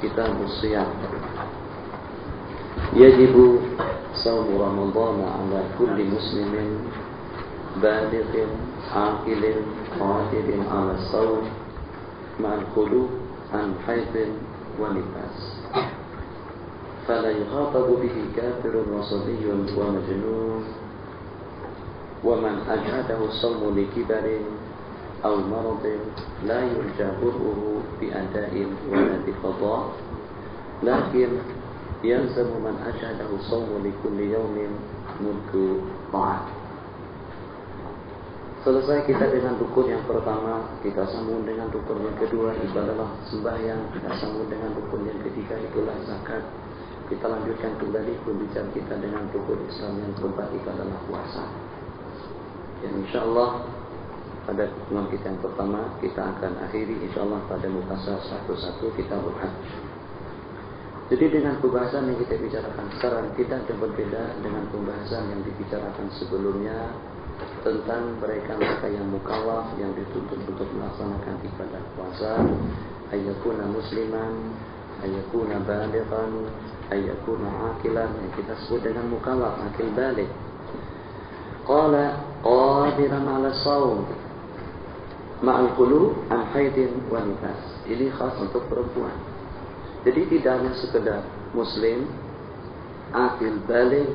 Kitab Siyam. Yajibu Shawmu Ramadhan ala kulli muslimin balighin aqilin qadirin ala shawm ma'al khulu an haidin wa nifas. Fala yukhatabu bihi kafirun wa sabiyyun wa majnun wa man ajhadahu shawmu li kibarin aw maradin la yurja bur'uhu bi ada'in wa la bi qada', lakin yalzamu man ajhadahu shawmu li kulli yawmin muddu ta'at. Selesai kita dengan rukun yang pertama, kita sambung dengan rukun yang kedua, itu adalah sembahyang. Kita sambung dengan rukun yang ketiga, itulah zakat. Kita lanjutkan kembali pembicaraan kita dengan rukun Islam yang keempat, itu adalah puasa. Dan insyaAllah pada pertemuan kita yang pertama, kita akan akhiri insyaAllah pada muka 101 kita berhajj. Jadi dengan pembahasan yang kita bicarakan sekarang tidak ada berbeda dengan pembahasan yang dibicarakan sebelumnya tentang mereka yang mukallaf yang dituntut untuk melaksanakan ibadah puasa, ayyakuna musliman, ayyakuna balighan, ayyakuna aqilan, yang kita sebut dengan mukallaf, akil baligh. Qala qadiran 'ala shaum ma'al khulu an haidin wa nifas. Ini khas untuk perempuan. Jadi tidak hanya sekedar muslim, akil baligh,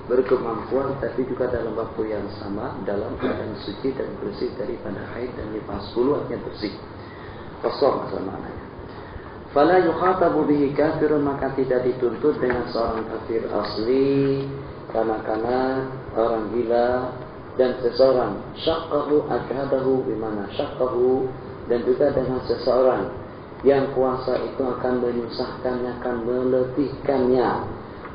berkemampuan, tapi juga dalam waktu yang sama dalam keadaan suci dan bersih daripada haid dan nifas. Khulu artinya bersih, qasar maknanya. Fala yukhatabu bihi kafirun, maka tidak dituntut dengan seorang kafir asli, kanak-kanak, orang gila, dan seseorang syaqqahu ajhadahu, bimana syaqqahu, dan juga dengan seseorang yang puasa itu akan menyusahkannya, akan meletihkannya,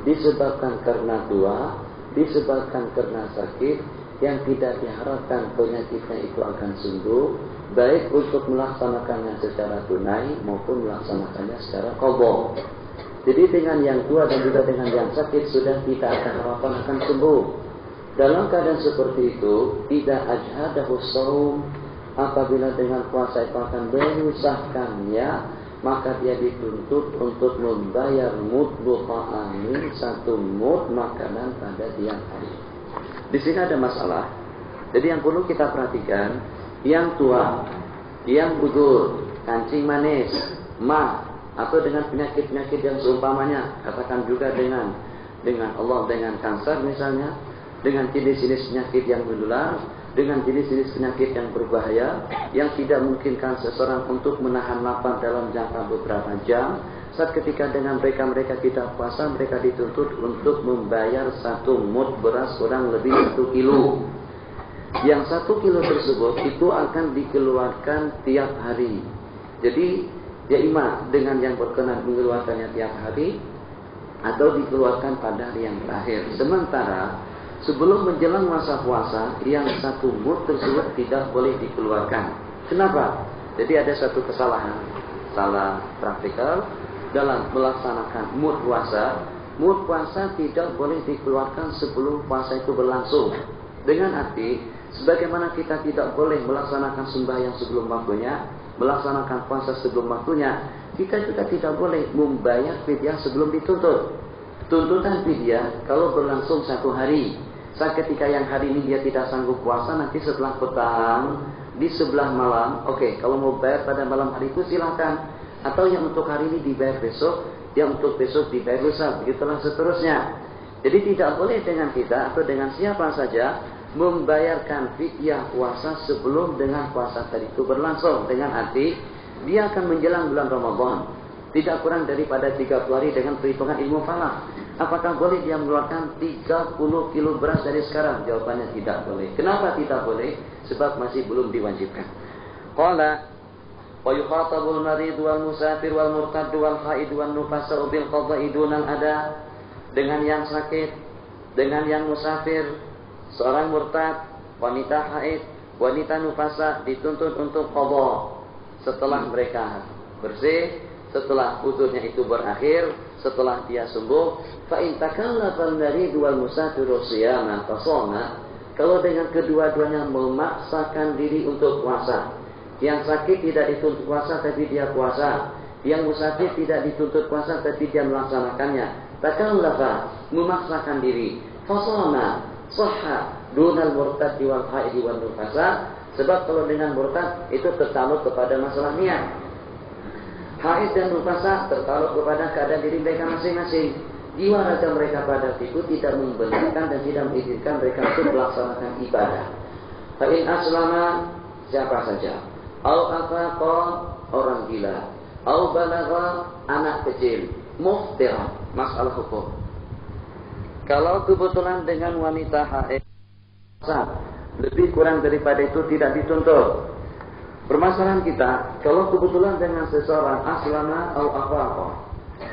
disebabkan karena tua, disebabkan karena sakit, yang tidak diharapkan penyakitnya itu akan sembuh, baik untuk melaksanakannya secara tunai maupun melaksanakannya secara qadha. Jadi dengan yang tua dan juga dengan yang sakit sudah tidak ada harapan akan sembuh. Dalam keadaan seperti itu, tidak ajhadahu shaum, apabila dengan puasa itu akan menyusahkannya, maka dia dituntut untuk membayar muddu ta'amin, satu mud makanan pada tiap hari. Di sini ada masalah. Jadi yang perlu kita perhatikan, yang tua, yang budur, kancing manis, mah, atau dengan penyakit-penyakit yang seumpamanya, katakan juga dengan Allah, dengan kanker misalnya, dengan jenis-jenis penyakit yang menular, dengan jenis-jenis penyakit yang berbahaya, yang tidak memungkinkan seseorang untuk menahan lapar dalam jangka beberapa jam. Saat ketika dengan mereka tidak puasa, mereka dituntut untuk membayar satu mud beras, kurang lebih 1 kilo. Yang 1 kilo tersebut itu akan dikeluarkan tiap hari. Jadi ya ima dengan yang berkenan mengeluarkannya tiap hari, atau dikeluarkan pada hari yang terakhir. Sementara sebelum menjelang masa puasa, yang 1 mud tersebut tidak boleh dikeluarkan. Kenapa? Jadi ada satu kesalahan, salah praktikal dalam melaksanakan mud puasa. Mud puasa tidak boleh dikeluarkan sebelum puasa itu berlangsung. Dengan arti, sebagaimana kita tidak boleh melaksanakan sembahyang sebelum waktunya, melaksanakan puasa sebelum waktunya, kita juga tidak boleh membayar fidyah sebelum dituntut. Tuntutan fidyah kalau berlangsung 1 hari, saat ketika yang hari ini dia tidak sanggup puasa, nanti setelah petang, di sebelah malam, oke, kalau mau bayar pada malam hari itu silakan. Atau yang untuk hari ini dibayar besok, yang untuk besok dibayar lusa, begitulah seterusnya. Jadi tidak boleh dengan kita atau dengan siapa saja membayarkan fidyah puasa sebelum dengan puasa tadi itu berlangsung. Dengan arti dia akan menjelang bulan Ramadan, tidak kurang daripada 30 hari dengan perhitungan ilmu falak. Apakah boleh dia mengeluarkan 30 kilo beras dari sekarang? Jawabannya tidak boleh. Kenapa tidak boleh? Sebab masih belum diwajibkan. Qala wa yukhatabul marid wal musafir wal murtad wal haid wal nufasa bil qada'i dunal ada. Dengan yang sakit, dengan yang musafir, seorang murtad, wanita haid, wanita nufasa dituntut untuk qadha setelah mereka bersih, setelah udurnya itu berakhir, setelah dia sembuh. Fa in takallafa al-marid wal musafir shiyama fasana, kalau dengan kedua-duanya memaksakan diri untuk puasa, yang sakit tidak dituntut puasa tapi dia puasa, Yang musafir tidak dituntut puasa tapi dia melaksanakannya. Takallafa, memaksakan diri. Fasana, sahha, dunal murtad wal haid wal nufasa. Sebab kalau dengan murtad itu tertakluk kepada masalah niat. Haid dan nufasa tertakluk kepada keadaan diri mereka masing-masing. Jiwa raga mereka pada itu tidak membenarkan dan tidak mengizinkan mereka untuk melaksanakan ibadah. Fa'in aslama, siapa saja. Au afaqa, orang gila. Au balagha, anak kecil. Muftir, masalah hukum. Kalau kebetulan dengan wanita haid, lebih kurang daripada itu tidak dituntut. Permasalahan kita, kalau kebetulan dengan seseorang aslama au afaqa.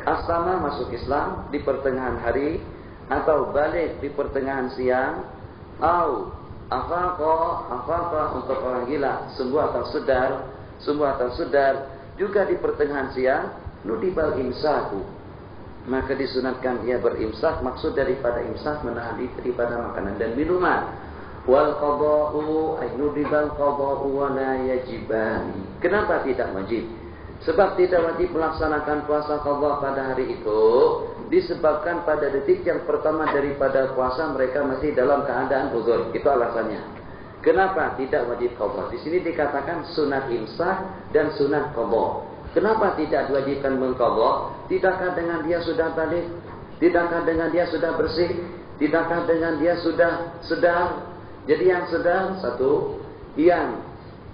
Aslama masuk Islam di pertengahan hari, atau balik di pertengahan siang, au afaqa untuk orang gila, sembuh atau sudar, juga di pertengahan siang, nudibal imsaku, maka disunatkan dia berimsak. Maksud daripada imsak menahan diri daripada makanan dan minuman. Wal qada'u ay nudibal qada'u wa la yajibani. Kenapa tidak wajib? Sebab tidak wajib melaksanakan puasa qadha pada hari itu disebabkan pada detik yang pertama daripada puasa mereka masih dalam keadaan uzur. Itu alasannya. Kenapa tidak wajib qadha? Di sini dikatakan sunat imsak dan sunat qadha. Kenapa tidak diwajibkan mengqadha? Tidakkah dengan dia sudah balik? Tidakkah dengan dia sudah bersih? Tidakkah dengan dia sudah sedar? Jadi yang sedar satu, yang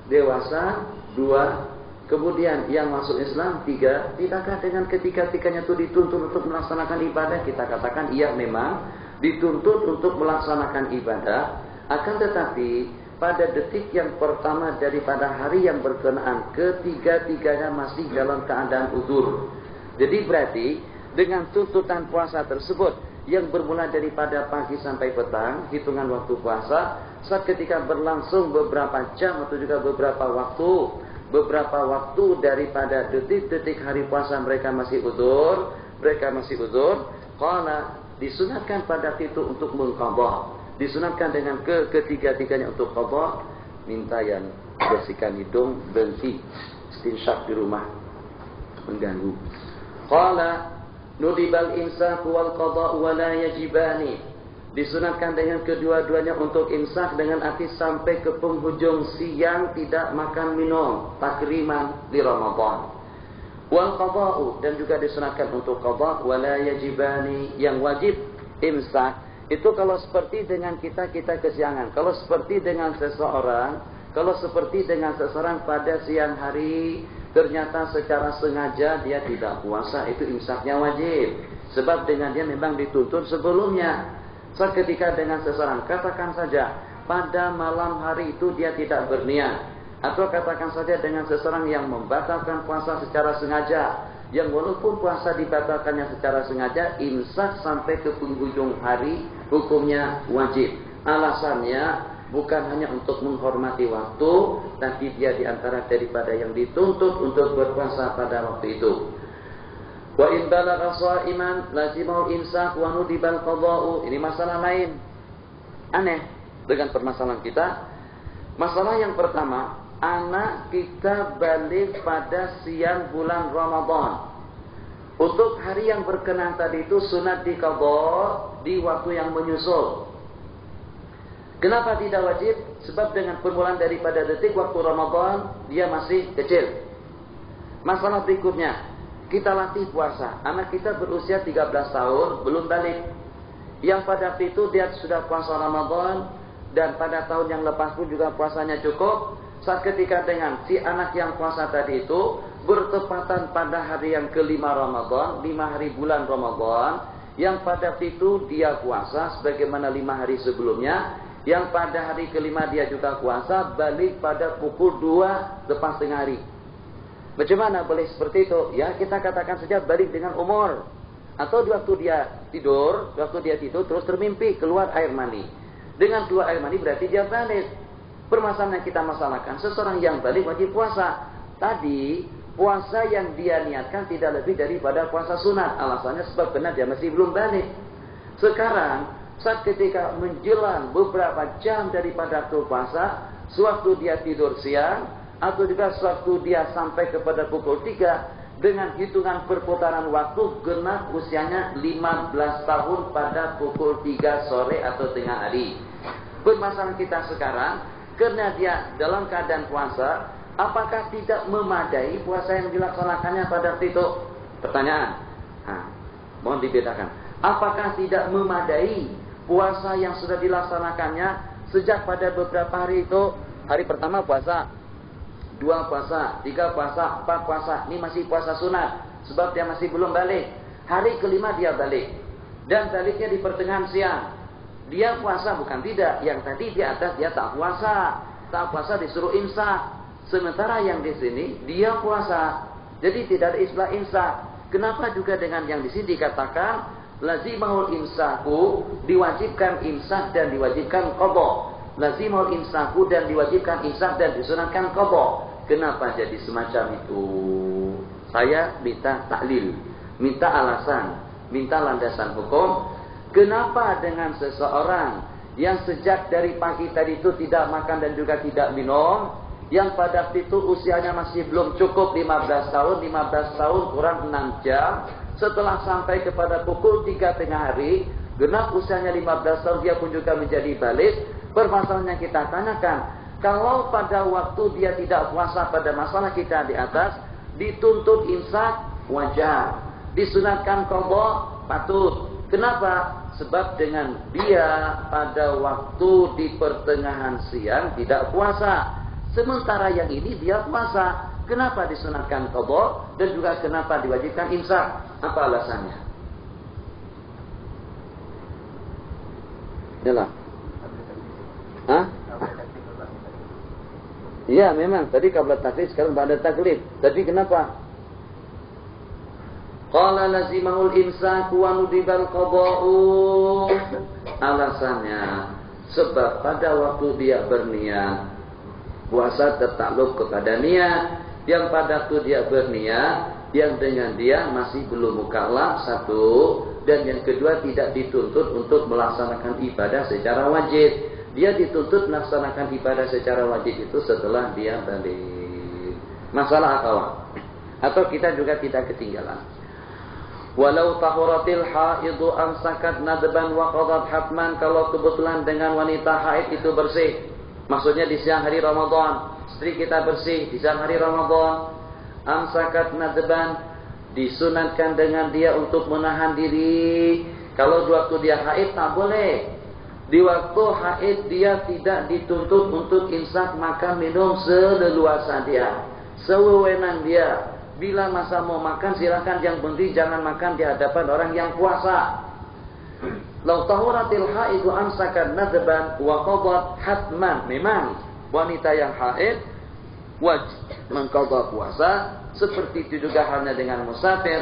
dewasa dua, kemudian yang masuk Islam tiga. Tidakkah dengan ketiga-tiganya itu dituntut untuk melaksanakan ibadah? Kita katakan iya, memang dituntut untuk melaksanakan ibadah. Akan tetapi pada detik yang pertama daripada hari yang berkenaan, ketiga-tiganya masih dalam keadaan uzur. Jadi berarti dengan tuntutan puasa tersebut yang bermula daripada pagi sampai petang, hitungan waktu puasa, saat ketika berlangsung beberapa jam atau juga beberapa waktu daripada detik-detik hari puasa mereka masih uzur, karena disunatkan pada itu untuk mengqadha. Disunatkan dengan ketiga-tiganya untuk qadha. Minta yang bersihkan hidung, berhenti istinsyak di rumah mengganggu. Qala nudibal imsak wal qadha wa la yajibani. Disunatkan dengan kedua-duanya untuk imsak dengan arti sampai ke penghujung siang tidak makan minum, takriman di Ramadan. Wal qadha, dan juga disunatkan untuk qadha wa la yajibani. Yang wajib imsak itu kalau seperti dengan kita kesiangan. Kalau seperti dengan seseorang pada siang hari ternyata secara sengaja dia tidak puasa, itu imsaknya wajib. Sebab dengan dia memang dituntut sebelumnya. Ketika dengan seseorang, katakan saja pada malam hari itu dia tidak berniat, atau katakan saja dengan seseorang yang membatalkan puasa secara sengaja, yang walaupun puasa dibatalkannya secara sengaja, imsak sampai ke penghujung hari hukumnya wajib. Alasannya bukan hanya untuk menghormati waktu, tapi dia diantara daripada yang dituntut untuk berpuasa pada waktu itu. Wa in balagha sha'iman lazimul imsak wa nudibal qadha'u. Ini masalah lain. Aneh dengan permasalahan kita. Masalah yang pertama, anak kita balik pada siang bulan Ramadan. Untuk hari yang berkenan tadi itu sunat diqadha di waktu yang menyusul. Kenapa tidak wajib? Sebab dengan permulaan daripada detik waktu Ramadan dia masih kecil. Masalah berikutnya, kita latih puasa. Anak kita berusia 13 tahun belum balik. Yang pada itu dia sudah puasa Ramadan, dan pada tahun yang lepas pun juga puasanya cukup. Saat ketika dengan si anak yang puasa tadi itu bertepatan pada hari yang kelima Ramadan, 5 hari bulan Ramadan, yang pada itu dia puasa sebagaimana 5 hari sebelumnya, yang pada hari kelima dia juga puasa, balik pada pukul 2 lepas tengah hari. Bagaimana boleh seperti itu? Ya, kita katakan saja balik dengan umur. Atau waktu dia tidur terus termimpi keluar air mani. Dengan keluar air mani berarti dia balik. Permasalahan yang kita masalahkan, seseorang yang balik wajib puasa. Tadi puasa yang dia niatkan tidak lebih daripada puasa sunat. Alasannya sebab benar dia masih belum balik. Sekarang saat ketika menjelang beberapa jam daripada waktu puasa, sewaktu dia tidur siang, atau juga sewaktu dia sampai kepada pukul 3, dengan hitungan perputaran waktu genap usianya 15 tahun pada pukul 3 sore atau tengah hari. Permasalahan kita sekarang, karena dia dalam keadaan puasa, apakah tidak memadai puasa yang dilaksanakannya pada waktu itu? Pertanyaan. Mohon dibedakan. Apakah tidak memadai puasa yang sudah dilaksanakannya sejak pada beberapa hari itu? Hari pertama puasa, 2 puasa, 3 puasa, 4 puasa. Ini masih puasa sunat, sebab dia masih belum balik. Hari kelima dia balik, dan baliknya di pertengahan siang. Dia puasa bukan tidak. Yang tadi di atas dia tak puasa. Tak puasa disuruh imsak. Sementara yang di sini dia puasa. Jadi tidak ada istilah imsak. Kenapa juga dengan yang di sini dikatakan lazimahul imsaku, diwajibkan imsak dan diwajibkan qadha. Lazimahul imsaku dan diwajibkan imsak dan disunatkan qadha. Kenapa jadi semacam itu? Saya minta taklil, minta alasan, minta landasan hukum. Kenapa dengan seseorang yang sejak dari pagi tadi itu tidak makan dan juga tidak minum, yang pada waktu itu usianya masih belum cukup 15 tahun, 15 tahun kurang 6 jam, setelah sampai kepada pukul 3 tengah hari, genap usianya 15 tahun, dia pun juga menjadi balik. Permasalahan yang kita tanyakan, kalau pada waktu dia tidak puasa pada masalah kita di atas, dituntut imsak wajar, disunatkan qadha patut. Kenapa? Sebab dengan dia pada waktu di pertengahan siang tidak puasa. Sementara yang ini dia puasa. Kenapa disunatkan qadha dan juga kenapa diwajibkan imsak? Apa alasannya? Yalah. Iya memang tadi qabla taklif, sekarang ba'da taklif. Tapi kenapa? Qala lazimahul imsaku wa nudibal qadha'u. Alasannya sebab pada waktu dia berniat, puasa tertakluk kepada niat. Yang pada waktu dia berniat, yang dengan dia masih belum mukallaf, satu, dan yang kedua tidak dituntut untuk melaksanakan ibadah secara wajib. Dia dituntut melaksanakan ibadah secara wajib itu setelah dia balik. Masalah akawan. Atau kita juga tidak ketinggalan. Walau tahuratil haidu amsakat nadban wa qadat hatman. Kalau kebetulan dengan wanita haid itu bersih, maksudnya di siang hari Ramadan, istri kita bersih di siang hari Ramadan, amsakat nadban, disunatkan dengan dia untuk menahan diri. Kalau di waktu dia haid tak boleh. Di waktu haid dia tidak dituntut untuk imsak makan minum seleluasa dia, sewewenang dia. Bila masa mau makan silakan, yang penting jangan makan di hadapan orang yang puasa. Lau tahuratil haidu amsakan nadban wa qadat hatman. Memang wanita yang haid wajib mengqadha puasa, seperti itu juga halnya dengan musafir.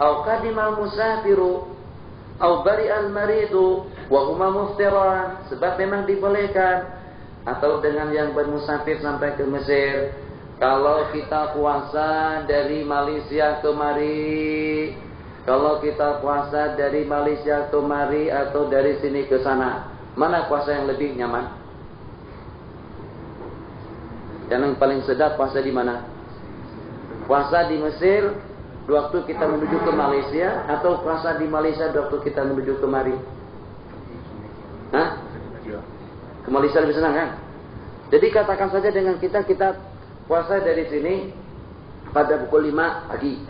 Au qadimal musafiru au bari'al maridu wa huma muftiran, sebab memang dibolehkan. Atau dengan yang bermusafir sampai ke Mesir. Kalau kita puasa dari Malaysia kemari, kalau kita puasa dari Malaysia kemari atau dari sini ke sana, mana puasa yang lebih nyaman? Yang paling sedap puasa di mana? Puasa di Mesir waktu kita menuju ke Malaysia, atau puasa di Malaysia waktu kita menuju kemari? Ke Malaysia lebih senang kan? Jadi katakan saja dengan kita puasa dari sini pada pukul 5 pagi.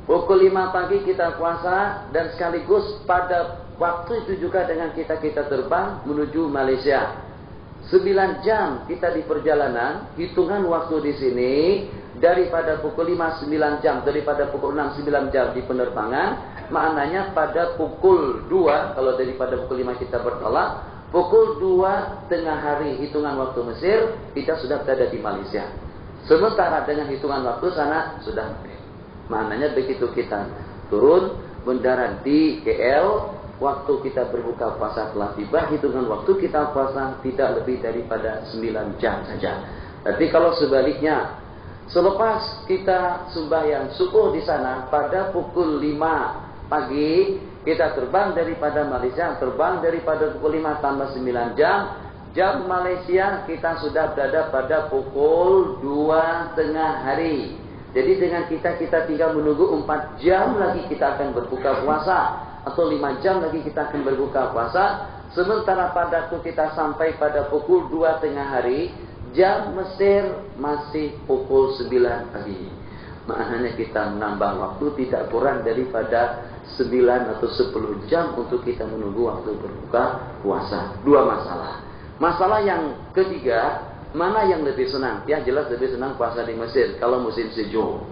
Pukul 5 pagi kita puasa, dan sekaligus pada waktu itu juga dengan kita terbang menuju Malaysia. 9 jam kita di perjalanan, hitungan waktu di sini daripada pukul 5 9 jam, daripada pukul 6 9 jam di penerbangan, maknanya pada pukul 2, kalau daripada pukul 5 kita bertolak, pukul 2 tengah hari hitungan waktu Mesir, kita sudah berada di Malaysia. Sementara dengan hitungan waktu sana sudah, maknanya begitu kita turun mendarat di KL, waktu kita berbuka puasa telah tiba, hitungan waktu kita puasa tidak lebih daripada 9 jam saja. Tapi kalau sebaliknya, selepas kita sembahyang subuh di sana pada pukul 5 pagi, kita terbang daripada Malaysia, terbang daripada pukul 5 tambah 9 jam Malaysia, kita sudah berada pada pukul 2 tengah hari. Jadi dengan kita tinggal menunggu 4 jam lagi kita akan berbuka puasa, atau 5 jam lagi kita akan berbuka puasa. Sementara pada waktu kita sampai pada pukul 2 tengah hari, jam Mesir masih pukul 9 pagi. Maknanya kita menambah waktu tidak kurang daripada 9 atau 10 jam untuk kita menunggu waktu berbuka puasa. 2 masalah. Masalah yang ketiga, mana yang lebih senang? Ya jelas lebih senang puasa di Mesir kalau musim sejuk.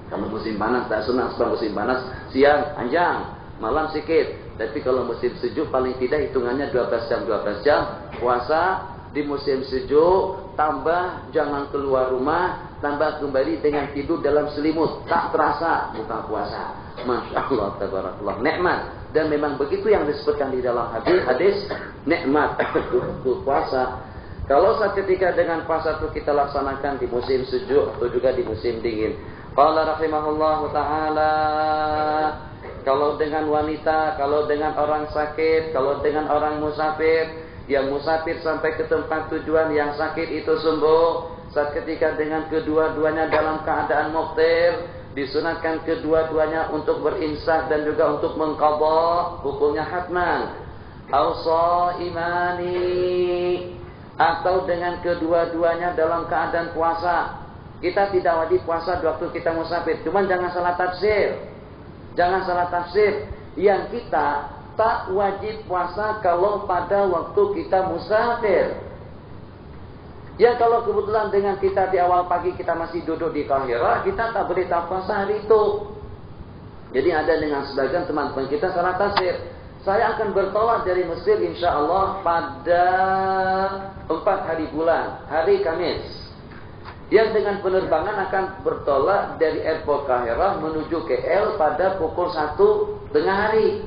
Kalau musim panas tak senang, sebab musim panas siang panjang, malam sedikit. Tapi kalau musim sejuk paling tidak hitungannya 12 jam puasa di musim sejuk, tambah jangan keluar rumah, tambah kembali dengan tidur dalam selimut, tak terasa buka puasa. Masya Allah, tabarakallah, nikmat. Dan memang begitu yang disebutkan di dalam hadis nikmat untuk puasa. Kalau saat ketika dengan puasa itu kita laksanakan di musim sejuk atau juga di musim dingin. Qala rahimahullahu ta'ala, kalau dengan wanita, kalau dengan orang sakit, kalau dengan orang musafir, yang musafir sampai ke tempat tujuan, yang sakit itu sembuh, saat ketika dengan kedua-duanya dalam keadaan muqtir, disunatkan kedua-duanya untuk berimsak dan juga untuk mengqadha, hukumnya hatman. Au imani, atau dengan kedua-duanya dalam keadaan puasa. Kita tidak wajib puasa di waktu kita musafir, cuman jangan salah tafsir. Jangan salah tafsir. Yang kita tak wajib puasa kalau pada waktu kita musafir. Ya kalau kebetulan dengan kita di awal pagi kita masih duduk di Qahirah, kita tak boleh tak puasa hari itu. Jadi ada dengan sebagian teman-teman kita salah tafsir. Saya akan bertolak dari Mesir insya Allah pada 4 hari bulan, hari Kamis. Yang dengan penerbangan akan bertolak dari airport Qahirah menuju KL pada pukul 1 tengah hari.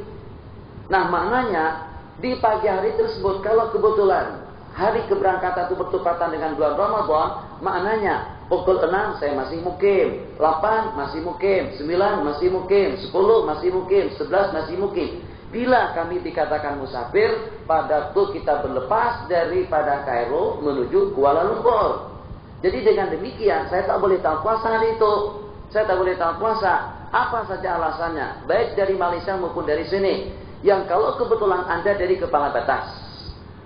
Nah maknanya di pagi hari tersebut kalau kebetulan hari keberangkatan itu bertepatan dengan bulan Ramadan, maknanya pukul 6 saya masih mukim, 8 masih mukim, 9 masih mukim, 10 masih mukim, 11 masih mukim. Bila kami dikatakan musafir, pada waktu kita berlepas daripada Kairo menuju Kuala Lumpur. Jadi dengan demikian, saya tak boleh tak puasa hari itu. Saya tak boleh tak puasa. Apa saja alasannya, baik dari Malaysia maupun dari sini. Yang kalau kebetulan Anda dari Kepala Batas,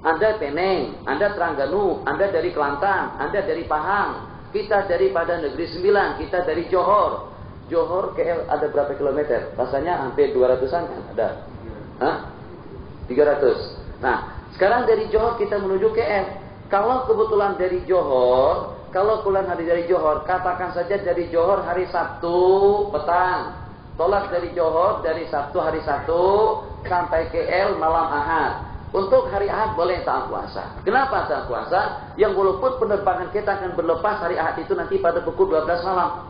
Anda Penang, Anda Terengganu, Anda dari Kelantan, Anda dari Pahang, kita daripada Negeri Sembilan, kita dari Johor. Johor KL ada berapa kilometer? Rasanya hampir 200-an kan ada. Hah? 300. Nah, sekarang dari Johor kita menuju KL. Kalau kebetulan dari Johor, kalau kebetulan hari dari Johor, katakan saja dari Johor hari Sabtu petang, tolak dari Johor dari Sabtu hari Sabtu sampai KL malam Ahad. Untuk hari Ahad boleh tak puasa. Kenapa tak puasa? Yang walaupun penerbangan kita akan berlepas hari Ahad itu nanti pada pukul 12 malam,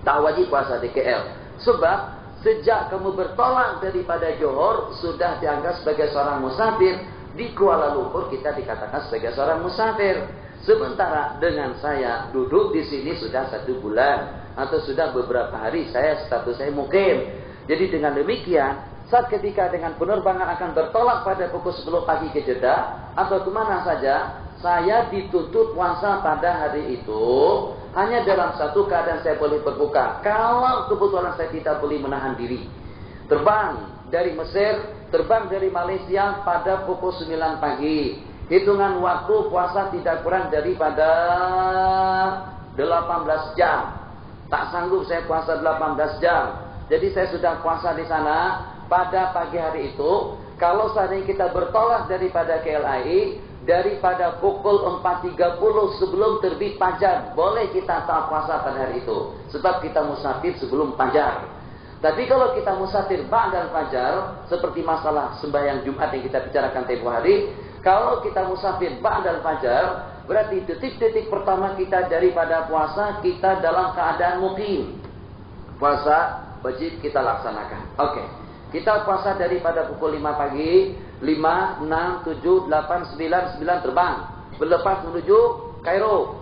tak wajib puasa di KL. Sebab sejak kamu bertolak daripada Johor sudah dianggap sebagai seorang musafir. Di Kuala Lumpur kita dikatakan sebagai seorang musafir. Sementara dengan saya duduk di sini sudah 1 bulan atau sudah beberapa hari, status saya mukim. Jadi dengan demikian, saat ketika dengan penerbangan akan bertolak pada pukul 10 pagi ke Jeddah atau kemana saja, saya dituntut puasa pada hari itu. Hanya dalam satu keadaan saya boleh berbuka. Kalau kebetulan saya tidak boleh menahan diri. Terbang dari Mesir, terbang dari Malaysia pada pukul 9 pagi. Hitungan waktu puasa tidak kurang daripada 18 jam. Tak sanggup saya puasa 18 jam. Jadi saya sudah puasa di sana pada pagi hari itu. Kalau seandainya kita bertolak daripada KLIA, daripada pukul 4.30 sebelum terbit fajar, boleh kita tak puasa pada hari itu. Sebab kita musafir sebelum fajar. Tapi kalau kita musafir ba'dal fajar, seperti masalah sembahyang Jumat yang kita bicarakan tempoh hari, kalau kita musafir ba'dal fajar, berarti detik-detik pertama kita daripada puasa, kita dalam keadaan muqim. Puasa wajib kita laksanakan. Oke. Kita puasa daripada pukul 5 pagi, 5, 6, 7, 8, 9 terbang. Berlepas menuju Kairo.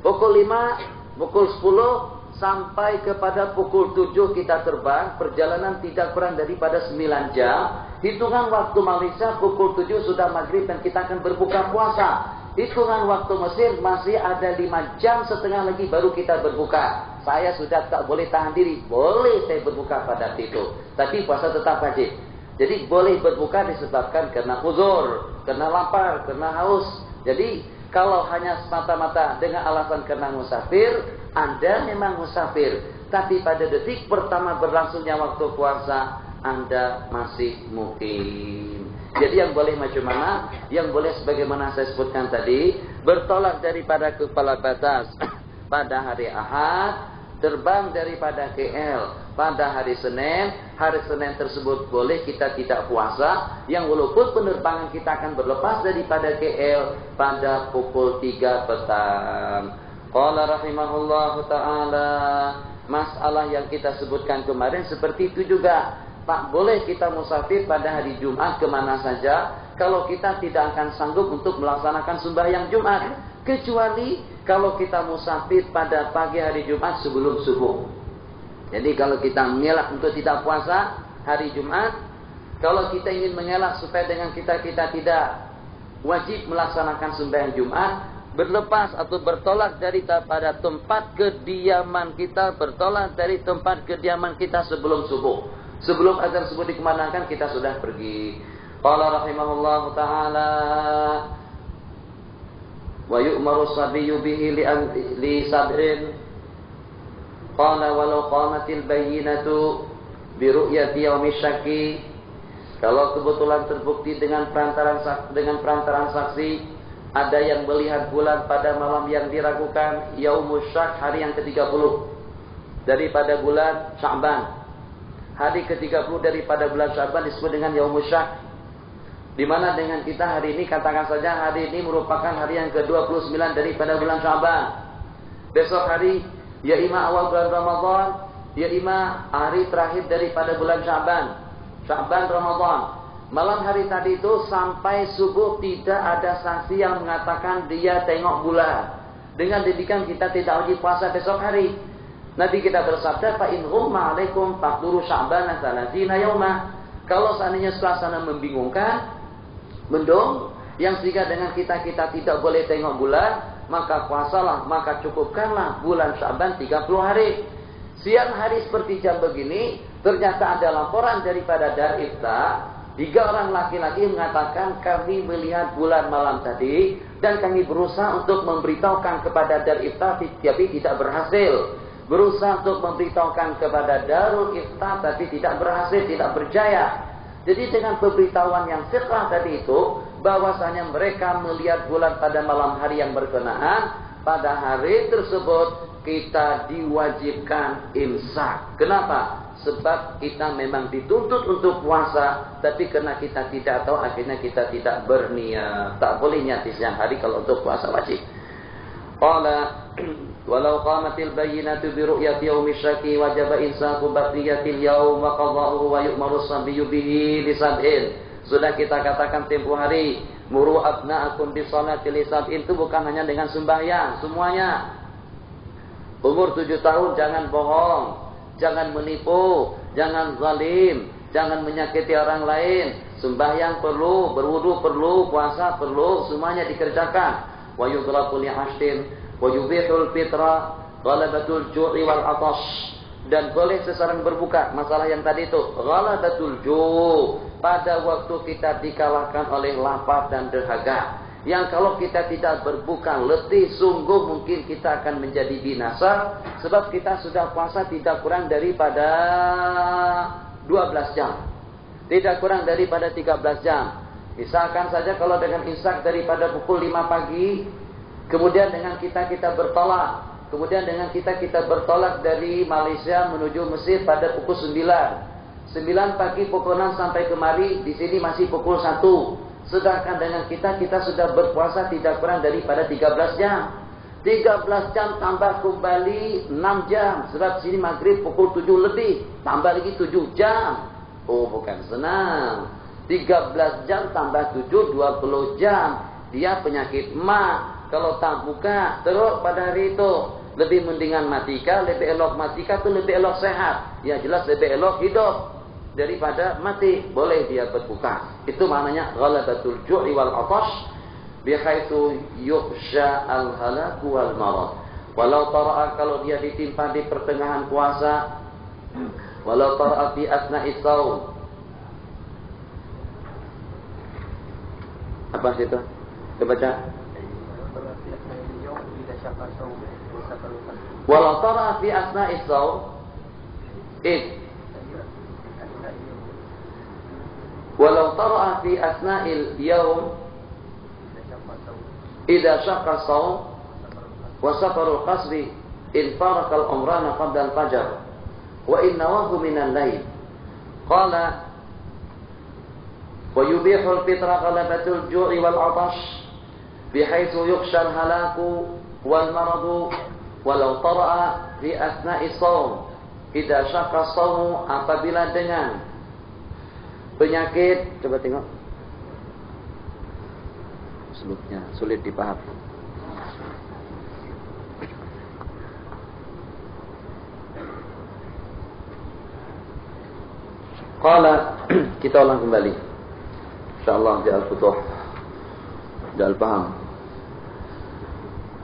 Pukul 5, pukul 10, sampai kepada pukul 7 kita terbang. Perjalanan tidak kurang daripada 9 jam. Hitungan waktu Malaysia pukul 7 sudah maghrib dan kita akan berbuka puasa. Hitungan waktu Mesir masih ada 5 jam setengah lagi baru kita berbuka. saya sudah tak boleh tahan diri, boleh saya berbuka pada hari itu, tapi puasa tetap wajib. Jadi boleh berbuka disebabkan karena uzur, karena lapar, karena haus. Jadi kalau hanya semata-mata dengan alasan karena musafir, Anda memang musafir, tapi pada detik pertama berlangsungnya waktu puasa, Anda masih mukim. Jadi yang boleh macam mana? Yang boleh sebagaimana saya sebutkan tadi, bertolak daripada kepala batas pada hari Ahad, terbang daripada KL pada hari Senin. Hari Senin tersebut boleh kita tidak puasa, yang walaupun penerbangan kita akan berlepas daripada KL pada pukul 3 petang. Qala rahimahullahu ta'ala, masalah yang kita sebutkan kemarin seperti itu juga. Tak boleh kita musafir pada hari Jumat kemana saja kalau kita tidak akan sanggup untuk melaksanakan sembahyang Jumat, kecuali kalau kita musafir pada pagi hari Jumat sebelum subuh. Jadi kalau kita mengelak untuk tidak puasa hari Jumat, kalau kita ingin mengelak supaya dengan kita tidak wajib melaksanakan sembahyang Jumat, berlepas atau bertolak daripada tempat kediaman kita, bertolak dari tempat kediaman kita sebelum subuh. Sebelum azan subuh dikumandangkan kita sudah pergi. Qala rahimahullahu ta'ala, wa yu'maru sabiyyu bihi li sab'in. Qala walau qamatil bayyinatu bi ru'yati yaumi syaki. Kalau kebetulan terbukti dengan perantaran saksi, ada yang melihat bulan pada malam yang diragukan, yaumus syak, hari yang ke-30 daripada bulan Sya'ban. Hari ke-30 daripada bulan Sya'ban disebut dengan Yaumus Syak. Di mana dengan kita hari ini, katakan saja hari ini merupakan hari yang ke-29 daripada bulan Sya'ban. Besok hari ya ima awal bulan Ramadan, ya ima hari terakhir daripada bulan Sya'ban. Sya'ban Ramadan. Malam hari tadi itu sampai subuh tidak ada saksi yang mengatakan dia tengok bulan. Dengan demikian kita tidak wajib puasa besok hari. Nabi kita bersabda, fa in ghumma 'alaikum faqduru sya'bana 30 yauma. Kalau seandainya suasana membingungkan, mendung, yang sehingga dengan kita tidak boleh tengok bulan, maka puasalah, maka cukupkanlah bulan Sya'ban 30 hari. Siang hari seperti jam begini, ternyata ada laporan daripada Dar Ifta, 3 orang laki-laki mengatakan kami melihat bulan malam tadi dan kami berusaha untuk memberitahukan kepada Dar Ifta tapi tidak berhasil. Berusaha untuk memberitahukan kepada Darul Ifta tapi tidak berhasil, tidak berjaya. Jadi dengan pemberitahuan yang fiqh tadi itu, bahwasanya mereka melihat bulan pada malam hari yang berkenaan, pada hari tersebut kita diwajibkan imsak. Kenapa? Sebab kita memang dituntut untuk puasa, tapi karena kita tidak tahu, akhirnya kita tidak berniat. Tak boleh niat di siang hari kalau untuk puasa wajib. Qala walau qamatil bayyinatu bi ru'yati yaumi syaki wajaba insaku baqiyatil yaum wa qada'uhu wa yu'maru sabiyyu bihi li sab'in. Sudah kita katakan tempo hari, muru abna'akum bi sholati li sab'in, itu bukan hanya dengan sembahyang, semuanya. Umur 7 tahun jangan bohong, jangan menipu, jangan zalim, jangan menyakiti orang lain. Sembahyang perlu, berwudu perlu, puasa perlu, semuanya dikerjakan. Wa yudraku li hashtin wa yubihul fitra ghalabatul ju'i wal atash. Dan boleh seseorang berbuka, masalah yang tadi itu ghalabatul ju', pada waktu kita dikalahkan oleh lapar dan dahaga. Yang kalau kita tidak berbuka letih, sungguh mungkin kita akan menjadi binasa, sebab kita sudah puasa tidak kurang daripada 12 jam, tidak kurang daripada 13 jam. Misalkan saja kalau dengan imsak daripada pukul 5 pagi, kemudian dengan kita bertolak, kemudian dengan kita bertolak dari Malaysia menuju Mesir pada pukul 9 pagi, pukul 6 sampai kemari, di sini masih pukul 1. Sedangkan dengan kita sudah berpuasa tidak kurang daripada 13 jam. 13 jam tambah kembali 6 jam, sebab sini maghrib pukul 7 lebih, tambah lagi 7 jam. Oh, bukan senang. 13 jam tambah 7, 20 jam. Dia penyakit mah. Kalau tak buka terus pada hari itu, lebih mendingan matika, lebih elok matika itu lebih elok sehat. Ya jelas lebih elok hidup daripada mati. Boleh dia berbuka. Itu maknanya ghalabatul ju'i wal atash bihaitsu yukhsha al-halak wal marad. Walau tara'a, kalau dia ditimpa di pertengahan puasa. Walau tara'a fi asna'i shaum. Apa situ? Coba baca. Walau tara'a fi asna'i shaum. Walau tara'a fi asna'il yaum idza syaqqa shaum wa safarul qasri in farakal umrana qabla al-fajr wa in nawahu min al-lail. Qala wa yubihu al-fitra ghalabatul ju'i wal 'atash bihaitsu yukhsha al-halaku wal maradu walau tara'a fi asna'i shaum idza syaqqa shaum, apabila dengan penyakit. Coba tengok sebutnya sulit dipahami. Qala, kita ulang kembali. Insyaallah ja'al futuh, ja'al paham.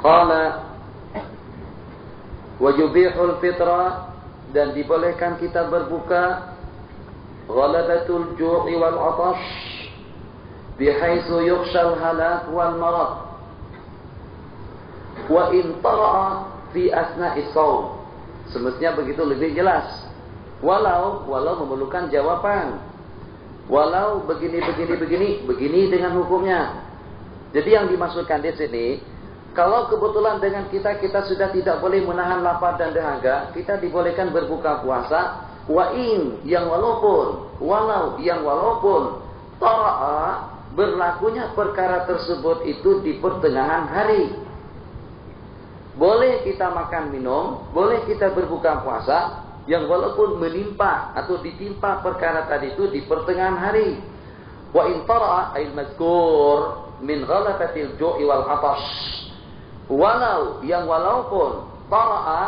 Qala wa yubihul fitra, dan dibolehkan kita berbuka, ghalabatul ju'i wal 'atash bihaitsu yukhshal halak wal marad wa in tara'a fi asna'i shaum. Semestinya begitu lebih jelas. Walau memerlukan jawaban. Walau begini dengan hukumnya. Jadi yang dimaksudkan di sini, kalau kebetulan dengan kita sudah tidak boleh menahan lapar dan dahaga, kita dibolehkan berbuka puasa. Walaupun tara'a, berlakunya perkara tersebut itu di pertengahan hari. Boleh kita makan minum, boleh kita berbuka puasa, yang walaupun menimpa atau ditimpa perkara tadi itu di pertengahan hari. Wa in tara'a ay mazkur min ghalabatil ju'i wal 'atash. Walaupun tara'a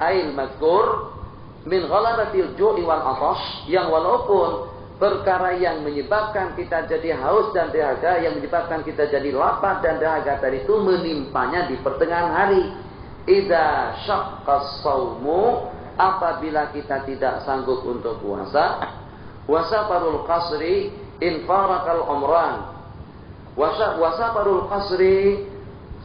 ay mazkur min ghalabatil ju'i wal 'atash, yang walaupun perkara yang menyebabkan kita jadi haus dan dahaga, yang menyebabkan kita jadi lapar dan dahaga tadi itu menimpanya di pertengahan hari. Idza syaqqas shaumu, apabila kita tidak sanggup untuk puasa. Wasafarul qasri in farakal umran. Wasafarul qasri,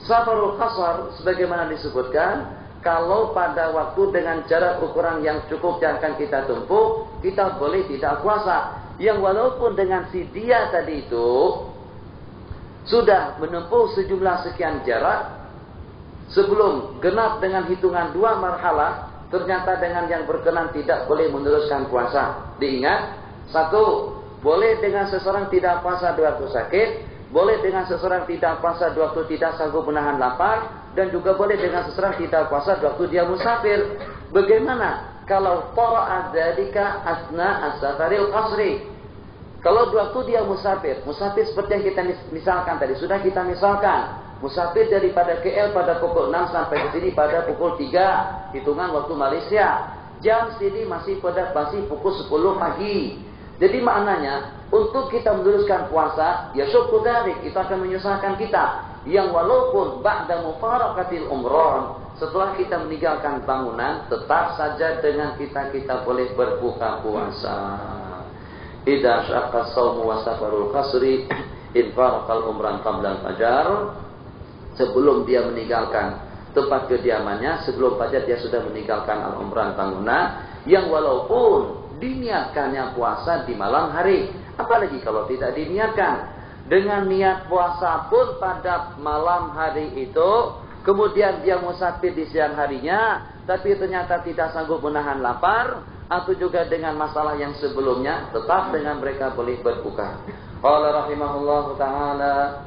safarul qasar sebagaimana disebutkan, kalau pada waktu dengan jarak ukuran yang cukup yang akan kita tempuh, kita boleh tidak puasa. Yang walaupun dengan si dia tadi itu sudah menempuh sejumlah sekian jarak, sebelum genap dengan hitungan 2 marhalah, ternyata dengan yang berkenan tidak boleh meneruskan puasa. Diingat, 1, boleh dengan seseorang tidak puasa di waktu sakit, boleh dengan seseorang tidak puasa di waktu tidak sanggup menahan lapar, dan juga boleh dengan seseorang tidak puasa di waktu dia musafir. Bagaimana kalau tara'a dzalika asna as-safaril qasri? Kalau di waktu dia musafir seperti yang kita misalkan tadi, sudah kita misalkan musafir daripada KL pada pukul 6 sampai ke sini pada pukul 3, hitungan waktu Malaysia. Jam sini masih pukul 10 pagi. Jadi maknanya untuk kita meneruskan puasa, ya syukur dari itu akan menyusahkan kita. Yang walaupun ba'da mufaraqatil umran, setelah kita meninggalkan bangunan, tetap saja dengan kita boleh berbuka puasa. Idza syaqqa shaumu wa safarul qasri in faraqal umran qabla al-fajar. Sebelum dia meninggalkan tempat kediamannya, sebelum fajar dia sudah meninggalkan al-umran bangunan, yang walaupun diniatkannya puasa di malam hari. Apalagi kalau tidak diniatkan. Dengan niat puasa pun pada malam hari itu, kemudian dia musafir di siang harinya, tapi ternyata tidak sanggup menahan lapar, atau juga dengan masalah yang sebelumnya, tetap dengan mereka boleh berbuka. Qala rahimahullahu ta'ala,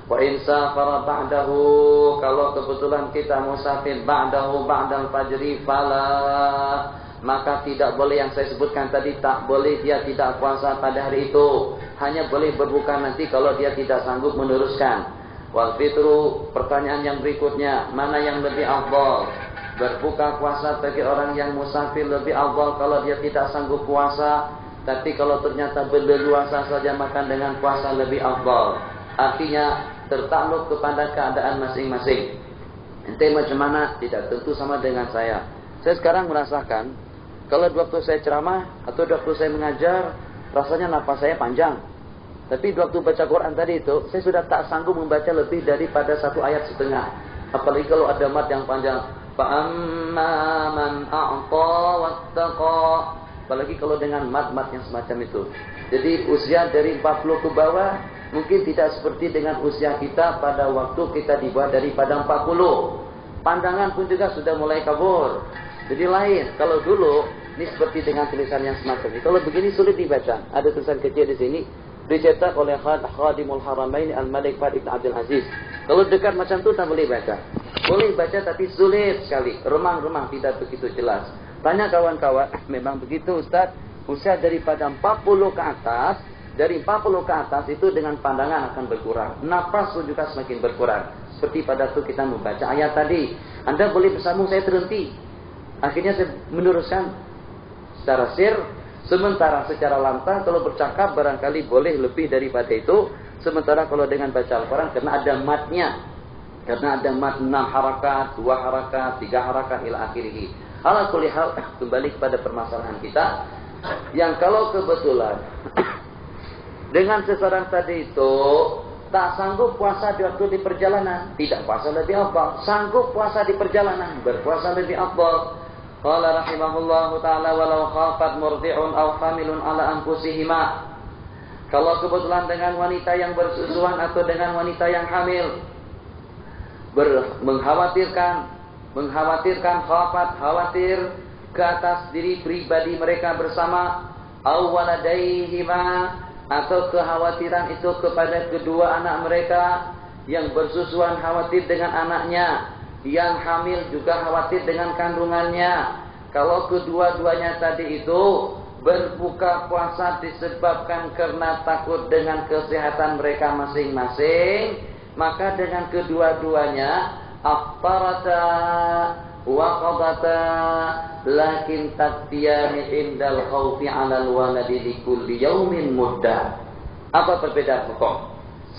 wa in safara ba'dahu, kalau kebetulan kita musafir ba'dahu ba'dal fajri fala, maka tidak boleh yang saya sebutkan tadi, tak boleh dia tidak puasa pada hari itu, hanya boleh berbuka nanti kalau dia tidak sanggup meneruskan. Wal fitru, pertanyaan yang berikutnya, mana yang lebih afdal? Berbuka puasa bagi orang yang musafir lebih afdal kalau dia tidak sanggup puasa, tapi kalau ternyata berleluasa saja makan dengan puasa lebih afdal. Artinya tertakluk kepada keadaan masing-masing. Ente macam mana? Tidak tentu sama dengan saya. Saya sekarang merasakan kalau waktu saya ceramah atau waktu saya mengajar, rasanya napas saya panjang. Tapi waktu baca Quran tadi itu, saya sudah tak sanggup membaca lebih daripada 1 ayat setengah. Apalagi kalau ada mat yang panjang. Fa'amma man a'ta wattaqa. Apalagi kalau dengan mat-mat yang semacam itu. Jadi usia dari 40 ke bawah mungkin tidak seperti dengan usia kita pada waktu kita di bawah daripada 40. Pandangan pun juga sudah mulai kabur. Jadi lain. Kalau dulu, ini seperti dengan tulisan yang semacam ini. Kalau begini sulit dibaca. Ada tulisan kecil di sini. Dicetak oleh Khadimul Haramain Al-Malik Fahd Ibn Abdul Aziz. Kalau dekat macam itu tak boleh baca. Boleh baca tapi sulit sekali. Remang-remang, tidak begitu jelas. Tanya kawan-kawan, memang begitu Ustaz. Usia daripada 40 ke atas, dari 40 ke atas itu dengan pandangan akan berkurang. Nafas pun juga semakin berkurang. Seperti pada waktu kita membaca ayat tadi. Anda boleh bersambung, saya terhenti. Akhirnya saya meneruskan secara sir. Sementara secara lantang kalau bercakap barangkali boleh lebih daripada itu. Sementara kalau dengan baca Al-Quran karena ada matnya. Karena ada mat 6 harakat, 2 harakat, 3 harakat ila akhirih. Ala kulli hal, kembali kepada permasalahan kita. Yang kalau kebetulan dengan seseorang tadi itu tak sanggup puasa di waktu di perjalanan, tidak puasa lebih afdal. Sanggup puasa di perjalanan, berpuasa lebih afdal. Qala rahimahullahu ta'ala walau khafat murdi'un aw hamilun ala anfusihima. Kalau kebetulan dengan wanita yang bersusuan atau dengan wanita yang hamil mengkhawatirkan khawatir ke atas diri pribadi mereka bersama, aw waladaihima, atau kekhawatiran itu kepada kedua anak mereka yang bersusuan khawatir dengan anaknya, yang hamil juga khawatir dengan kandungannya. Kalau kedua-duanya tadi itu berbuka puasa disebabkan karena takut dengan kesehatan mereka masing-masing, maka dengan kedua-duanya aftarata wa qadata lakin taqtiyani indal khawfi 'alal waladi likulli yaumin muddah. Apa perbedaan hukum?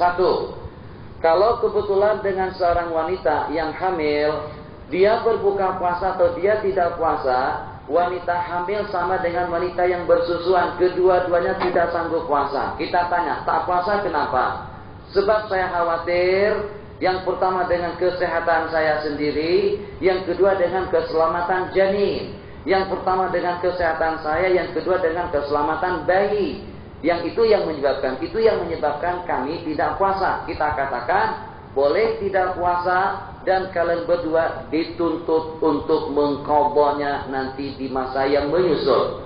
1. Kalau kebetulan dengan seorang wanita yang hamil, dia berbuka puasa atau dia tidak puasa, wanita hamil sama dengan wanita yang bersusuan, kedua-duanya tidak sanggup puasa. Kita tanya, tak puasa kenapa? Sebab saya khawatir, yang pertama dengan kesehatan saya sendiri, yang kedua dengan keselamatan janin. Yang pertama dengan kesehatan saya, yang kedua dengan keselamatan bayi. Yang itu yang menyebabkan kami tidak puasa. Kita katakan boleh tidak puasa dan kalian berdua dituntut untuk mengqadhanya nanti di masa yang menyusul.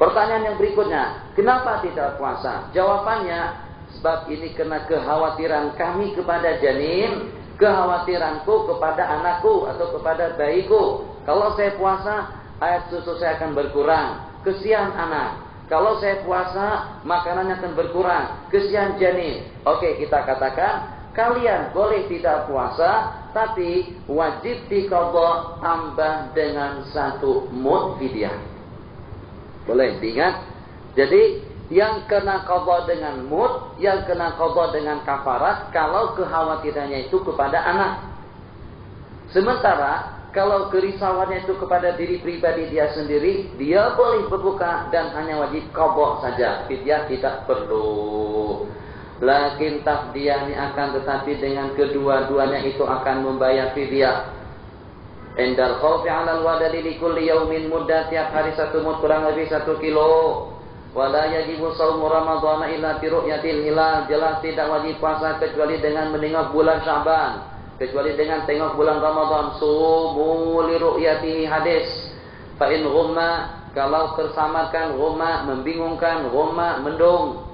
Pertanyaan yang berikutnya, kenapa tidak puasa? Jawabannya, sebab ini karena kekhawatiran kami kepada janin, kekhawatiranku kepada anakku atau kepada bayiku. Kalau saya puasa, air susu saya akan berkurang, kesian anak. Kalau saya puasa, makanannya akan berkurang, kesian janin. Oke, kita katakan kalian boleh tidak puasa, tapi wajib diqadha tambah dengan 1 mud fidyah. Boleh diingat? Jadi yang kena qadha dengan mud, yang kena qadha dengan kafarat kalau kekhawatirannya itu kepada anak. Sementara kalau kerisauannya itu kepada diri pribadi dia sendiri, dia boleh berbuka dan hanya wajib qadha saja. Fidyah tidak perlu. Lakin tafdiyah ini akan tetapi dengan kedua-duanya itu akan membayar fidyah. Endal khawfi 'alal wadadi likulli yaumin muddah, tiap hari 1 mud kurang lebih 1 kilo. Wala yajibu shaumu ramadhana illa bi ru'yatil hilal. Jelas tidak wajib puasa kecuali dengan menengok bulan Sya'ban, kecuali dengan tengok bulan Ramadan. Sumu li ru'yatihi hadis. Fa in ghumma, kalau tersamarkan ghumma, membingungkan, ghumma mendung.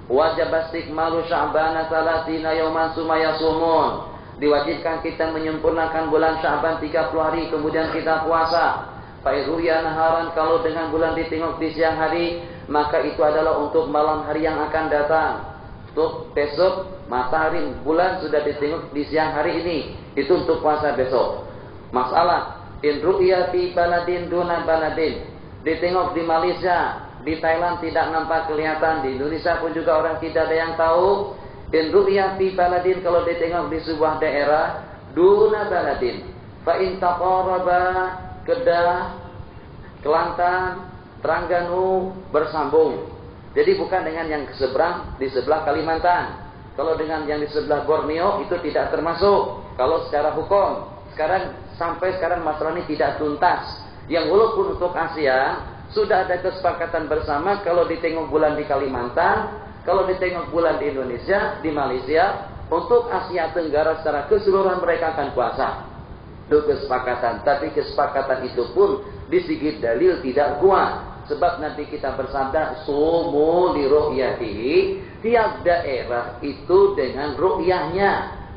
Wajib istiqmalu Sya'ban 30 yauman summa yasumun. Diwajibkan kita menyempurnakan bulan Sya'ban 30 hari kemudian kita puasa. Fa ru'ya naharan, kalau dengan bulan ditengok di siang hari, maka itu adalah untuk malam hari yang akan datang. Untuk besok matahari bulan sudah ditengok di siang hari ini, itu untuk puasa besok. Masalah in ru'ya fi baladin duna baladin, ditengok di Malaysia, di Thailand tidak nampak kelihatan, di Indonesia pun juga orang tidak ada yang tahu. In ru'ya fi baladin, kalau ditengok di sebuah daerah, duna baladin. Fa in taqaraba, Kedah, Kelantan, Terengganu bersambung. Jadi bukan dengan yang seberang di sebelah Kalimantan. Kalau dengan yang di sebelah Borneo itu tidak termasuk. Kalau secara hukum, sampai sekarang masalah ini tidak tuntas. Yang walaupun untuk Asia sudah ada kesepakatan bersama, kalau ditengok bulan di Kalimantan, kalau ditengok bulan di Indonesia, di Malaysia, untuk Asia Tenggara secara keseluruhan mereka akan puasa. Itu kesepakatan. Tapi kesepakatan itu pun di segi dalil tidak kuat. Sebab nanti kita bersabda sumu li ru'yatihi, tiap daerah itu dengan ru'yahnya.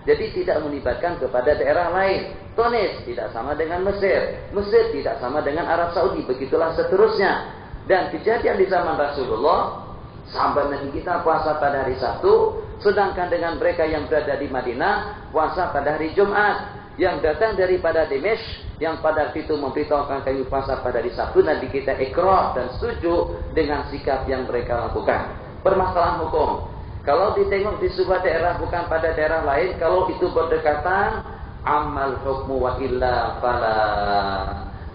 Jadi tidak melibatkan kepada daerah lain. Tunis tidak sama dengan Mesir, Mesir tidak sama dengan Arab Saudi, begitulah seterusnya. Dan kejadian di zaman Rasulullah, sahabat Nabi kita puasa pada hari Sabtu, sedangkan dengan mereka yang berada di Madinah puasa pada hari Jumat. Yang datang daripada Dimishq, yang pada itu memberitahukan kami puasa pada hari Sabtu, Nabi kita ikrar dan setuju dengan sikap yang mereka lakukan. Permasalahan hukum, kalau ditengok di sebuah daerah bukan pada daerah lain, kalau itu berdekatan, amal hukmu wa illa fala.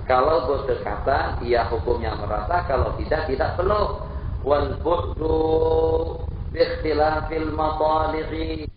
Kalau berdekatan, ia hukumnya merata. Kalau tidak, tidak perlu. Wal bu'du bi ikhtilafil mataliqi.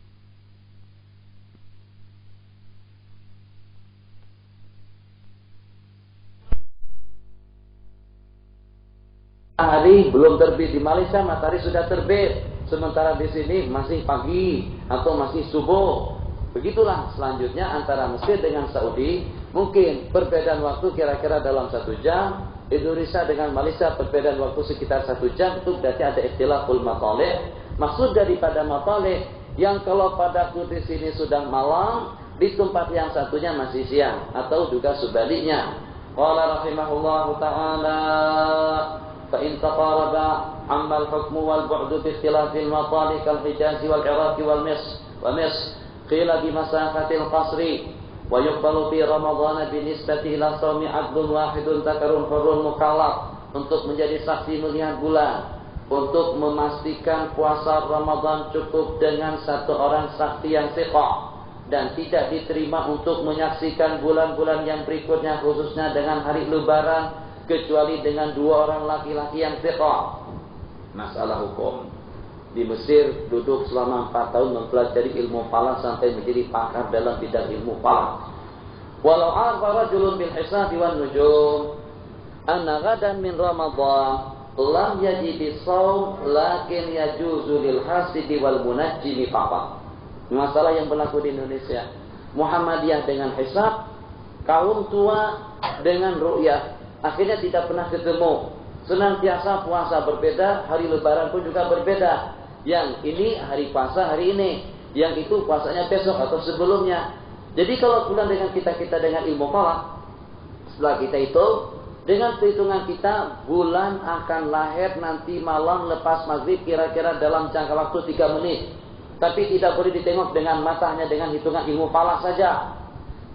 Hari belum terbit di Malaysia, matahari sudah terbit. Sementara di sini masih pagi atau masih subuh. Begitulah selanjutnya antara Mesir dengan Saudi. Mungkin perbedaan waktu kira-kira dalam 1 jam. Indonesia dengan Malaysia perbedaan waktu sekitar 1 jam. Itu berarti ada ikhtilaful matalik. Maksud daripada matalik, yang kalau pada waktu di sini sudah malam, di tempat yang satunya masih siang. Atau juga sebaliknya. Qala rahimahullahu ta'ala, فإن تقارب عما الحكم والبعد باختلاف المطالب كالحجاز والعراق ومصر قيل بمسافة القصر ويقبل في رمضان بالنسبة إلى صوم عبد واحد ذكر حر مكلف. Untuk menjadi saksi melihat bulan, untuk memastikan puasa Ramadan cukup dengan satu orang saksi yang thiqah, dan tidak diterima untuk menyaksikan bulan-bulan yang berikutnya, khususnya dengan hari Lebaran, kecuali dengan 2 orang laki-laki yang thiqah. Masalah hukum. Di Mesir duduk selama 4 tahun mempelajari ilmu falak sampai menjadi pakar dalam bidang ilmu falak. Walau arfa rajulun bil hisab wan nujum anna ghadan min Ramadan lam yajib shaum lakin yajuzu lil hasidi wal munajjimi faqat. Masalah yang berlaku di Indonesia. Muhammadiyah dengan hisab, kaum tua dengan ru'yah. Akhirnya tidak pernah ketemu. Senantiasa puasa berbeda, hari Lebaran pun juga berbeda. Yang ini hari puasa hari ini, yang itu puasanya besok atau sebelumnya. Jadi kalau pulang dengan kita dengan ilmu falak, setelah kita itu dengan perhitungan kita, bulan akan lahir nanti malam lepas maghrib kira-kira dalam jangka waktu 3 menit. Tapi tidak boleh ditengok dengan matanya dengan hitungan ilmu falak saja.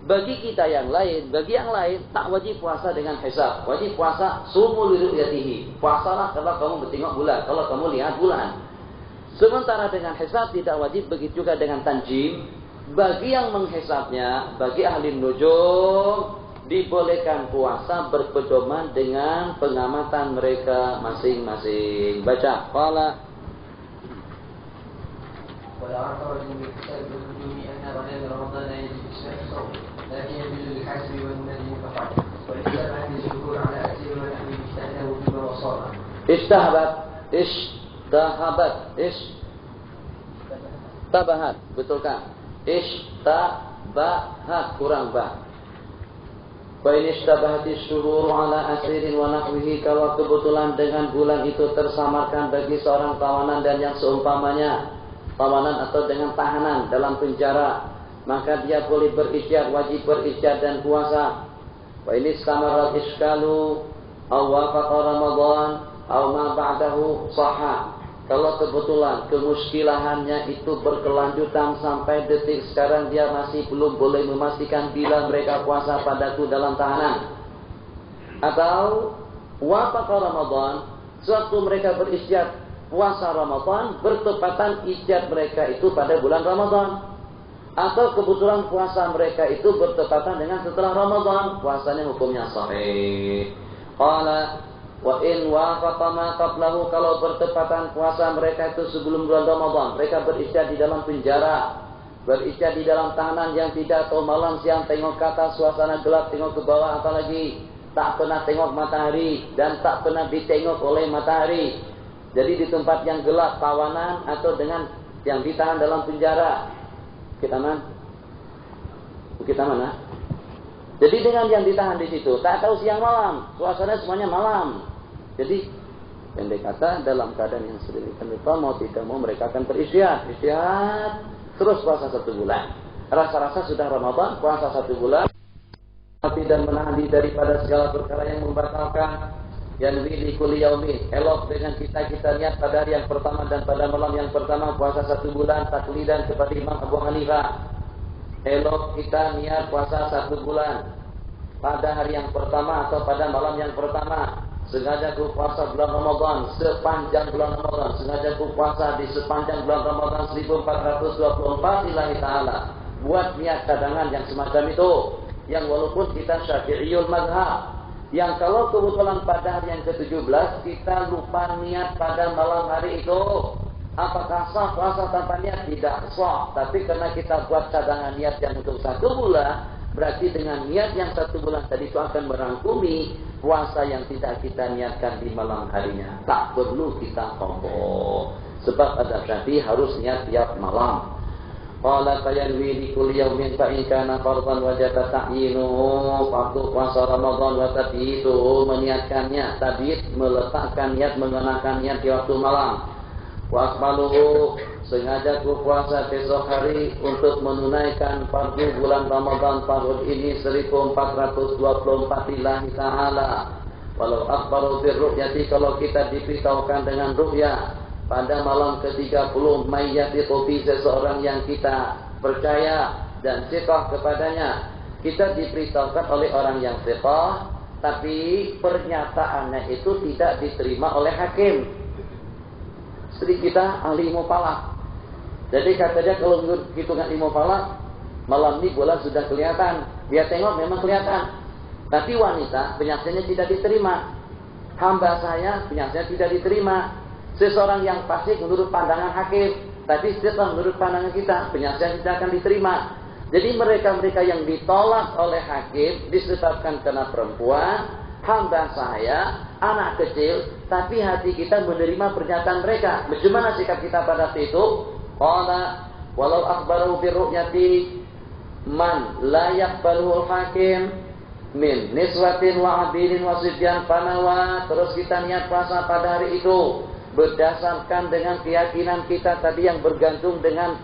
Bagi kita yang lain, tak wajib puasa dengan hisab. Wajib puasa sumu li ru'yatihi. Puasalah kalau kamu bertengok bulan, kalau kamu lihat bulan. Sementara dengan hisab tidak wajib, begitu juga dengan tanjim. Bagi yang menghisabnya, bagi ahli nujum, dibolehkan puasa berpedoman dengan pengamatan mereka masing-masing. Baca. Qala ولا أعترض من كتاب النجوم أن غدا رمضان يجب الصوم لكن يجوز الحسب والنجم فقط والاجتماع الشهور على أسر ونحو اجتهد وجوبا وصارا. Tabahat, betulkan? Ishtabahat, kurang ba. Wa in ishtabahati syuhur ala asirin wa nahwihi, kalau kebetulan dengan bulan itu tersamarkan bagi seorang tawanan dan yang seumpamanya, tawanan atau dengan tahanan dalam penjara, maka dia boleh berisyad, wajib berisyad dan puasa. Wa ini istamarat iskalu aw wafaqa Ramadan aw ma ba'dahu sahha. Kalau kebetulan kemuskilahannya itu berkelanjutan sampai detik sekarang, dia masih belum boleh memastikan bila mereka puasa padaku dalam tahanan. Atau wafaqa Ramadan, sewaktu mereka berisyad puasa Ramadan, bertepatan isyad mereka itu pada bulan Ramadan. Atau kebetulan puasa mereka itu bertepatan dengan setelah Ramadan, puasanya hukumnya sahih. Qala wa in wafaqa ma qablahu, kalau bertepatan puasa mereka itu sebelum bulan Ramadan, mereka berisya di dalam penjara, berisya di dalam tahanan yang tidak tahu malam siang, tengok ke atas suasana gelap, tengok ke bawah, apalagi tak pernah tengok matahari dan tak pernah ditengok oleh matahari. Jadi di tempat yang gelap, tawanan atau dengan yang ditahan dalam penjara. Kita mana? Jadi dengan yang ditahan di situ, tak tahu siang malam, suasana semuanya malam. Jadi pendek kata, dalam keadaan yang sedemikian rupa, mau tidak mau mereka akan beristirahat, terus puasa 1 bulan. Rasa-rasa sudah Ramadan, puasa 1 bulan, dan menahan diri daripada segala perkara yang membatalkan. Yang wili kulli yaumi, elok dengan kita niat pada hari yang pertama dan pada malam yang pertama puasa 1 bulan, taklidan kepada Imam Abu Hanifah. Elok kita niat puasa 1 bulan pada hari yang pertama atau pada malam yang pertama. Sengaja ku puasa bulan Ramadan, sepanjang bulan Ramadan. Sengaja ku puasa di sepanjang bulan Ramadan 1424 lillahi ta'ala. Buat niat cadangan yang semacam itu. Yang walaupun kita Syafi'iyul madhab, yang kalau kebetulan pada hari yang ke-17 kita lupa niat pada malam hari itu, apakah sah puasa tanpa niat? Tidak sah. Tapi karena kita buat cadangan niat yang untuk 1 bulan, berarti dengan niat yang 1 bulan tadi itu akan merangkumi puasa yang tidak kita niatkan di malam harinya. Tak perlu kita qadha. Sebab ada Syafi'i harus niat tiap malam. Qala fayanwi li kulli yawmin fa in kana fardhan wajata ta'yinuhu, fardu puasa Ramadan wa tabitu, meniatkannya, tabiit meletakkan niat, mengenakan niat di waktu malam. Wa aqbaluhu, sengaja ku puasa besok hari untuk menunaikan fardu bulan Ramadan tahun ini 1424 lillahi ta'ala. Walau akhbaru birru'yati, kalau kita diberitahukan dengan ru'yah pada malam ke-30, mayyati topi seseorang yang kita percaya dan siqah kepadanya, kita diberitahukan oleh orang yang siqah, tapi pernyataannya itu tidak diterima oleh hakim. Istri kita ahli mufalak, jadi katanya kalau hitungan ilmu falak, malam ini bulan sudah kelihatan, dia tengok memang kelihatan, tapi wanita penyaksiannya tidak diterima. Hamba saya penyaksiannya tidak diterima. Seseorang yang fasik menurut pandangan hakim, tapi setelah menurut pandangan kita, penyaksian tidak akan diterima. Jadi mereka-mereka yang ditolak oleh hakim disebabkan karena perempuan, hamba saya, anak kecil, tapi hati kita menerima pernyataan mereka. Bagaimana sikap kita pada itu? Qala walau akhbaru birru'yati man la yaqbaluhu hakim min niswatin wa abidin wa sibyan fanawa. Terus kita niat puasa pada hari itu berdasarkan dengan keyakinan kita tadi yang bergantung dengan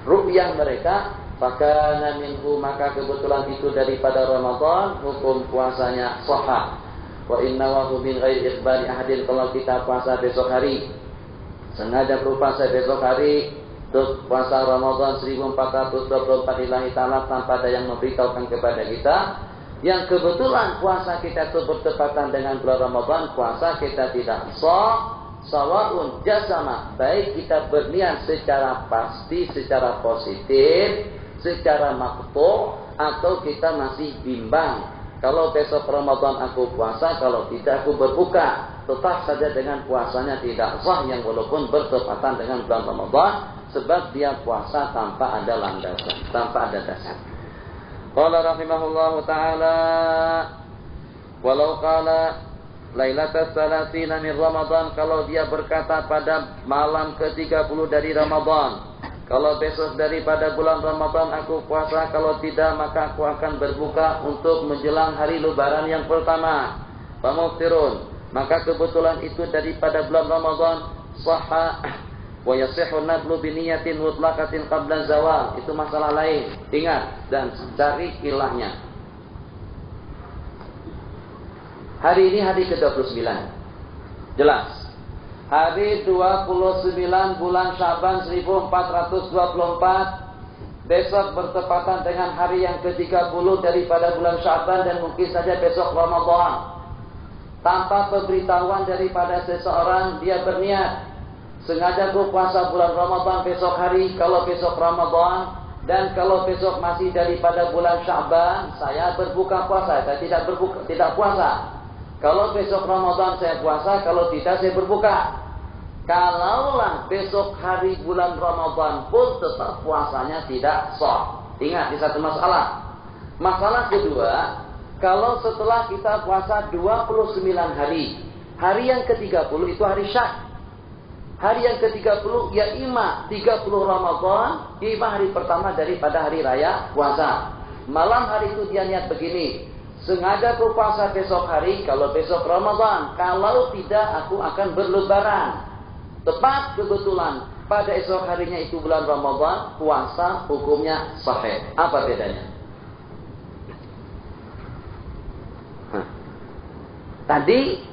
ru'yah mereka, fakana minhu, maka kebetulan itu daripada Ramadan, hukum puasanya sahah. Wa innahu min ghairi ikhbari ahadin, kalau kita puasa besok hari, sengaja berpuasa besok hari untuk puasa Ramadan 1424 lillahi ta'ala tanpa ada yang memberitahukan kepada kita, yang kebetulan puasa kita itu bertepatan dengan bulan Ramadan, puasa kita tidak sah. Sawaun jasama, baik kita berniat secara pasti, secara positif, secara maktu, atau kita masih bimbang. Kalau besok Ramadan aku puasa, kalau tidak aku berbuka, tetap saja dengan puasanya tidak sah, yang walaupun bertepatan dengan bulan Ramadan, sebab dia puasa tanpa ada landasan, tanpa ada dasar. Qala rahimahullahu ta'ala, walau qala Lailatul Salatina min Ramadan, kalau dia berkata pada malam ke-30 dari Ramadan, kalau besok daripada bulan Ramadan aku puasa, kalau tidak maka aku akan berbuka untuk menjelang hari Lebaran yang pertama. Pamuftirun, maka kebetulan itu daripada bulan Ramadan, sahha wa yasihhu nadlu bi niyatin mutlaqatin qabla zawal. Itu masalah lain, ingat dan cari ilahnya. Hari ini hari ke-29. Jelas. Hari 29 bulan Syaban 1424. Besok bertepatan dengan hari yang ke-30 daripada bulan Syaban dan mungkin saja besok Ramadan. Tanpa pemberitahuan daripada seseorang, dia berniat, sengaja aku puasa bulan Ramadan besok hari, kalau besok Ramadan Dan kalau besok masih daripada bulan Sya'ban, saya berbuka puasa, saya tidak puasa. Kalau besok Ramadan saya puasa, kalau tidak saya berbuka. Kalaulah besok hari bulan Ramadan pun tetap puasanya tidak sah. Ingat di satu masalah. Masalah kedua, kalau setelah kita puasa 29 hari, hari yang ke-30 itu hari Syak. Hari yang ke-30 ya ima 30 Ramadan, ima hari pertama daripada hari raya puasa. Malam hari itu dia niat begini, sengaja aku puasa besok hari, kalau besok Ramadan, kalau tidak aku akan berlebaran. Tepat kebetulan pada esok harinya itu bulan Ramadan, puasa hukumnya sahih. Apa bedanya? Tadi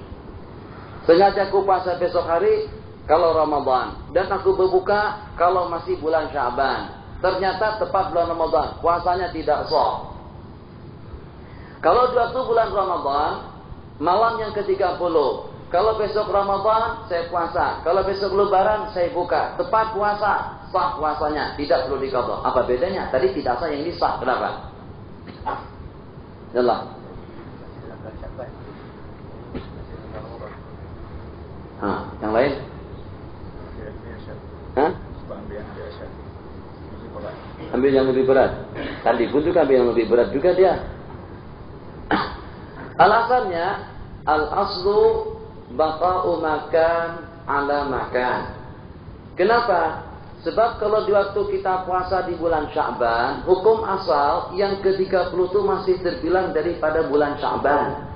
sengaja aku puasa besok hari kalau Ramadan, dan aku berbuka kalau masih bulan Sya'ban. Ternyata tepat bulan Ramadan, puasanya tidak sah. Kalau waktu bulan Ramadan, malam yang ke-30, kalau besok Ramadan saya puasa, kalau besok Lebaran saya buka, tepat puasa, sah puasanya, tidak perlu diqadha. Apa bedanya? Tadi tidak sah, yang ini sah. Kenapa? Jelas. Yang lain? Ambil yang lebih berat. Tadi pun juga ambil yang lebih berat juga dia. Alasannya al-aslu baqa'u makan ala makan. Kenapa? Sebab kalau di waktu kita puasa di bulan Sya'ban, hukum asal yang ke-30 itu masih terbilang daripada bulan Sya'ban.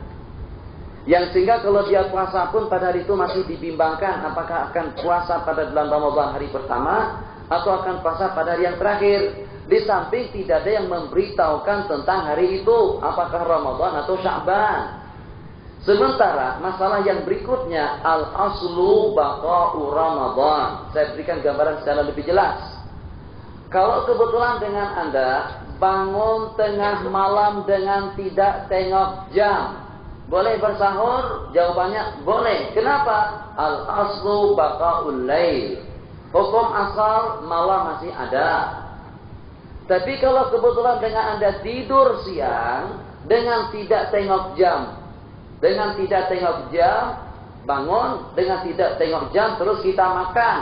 Yang sehingga kalau dia puasa pun pada hari itu masih dibimbangkan apakah akan puasa pada bulan Ramadan hari pertama atau akan puasa pada hari yang terakhir. Di samping tidak ada yang memberitahukan tentang hari itu apakah Ramadan atau Sya'ban. Sementara masalah yang berikutnya al-aslu baqa'u Ramadan. Saya berikan gambaran secara lebih jelas. Kalau kebetulan dengan Anda bangun tengah malam dengan tidak tengok jam, boleh bersahur? Jawabannya boleh. Kenapa? Al-aslu baqa'ul lail. Hukum asal malam masih ada. Tapi kalau kebetulan dengan Anda tidur siang dengan tidak tengok jam, bangun dengan tidak tengok jam, terus kita makan.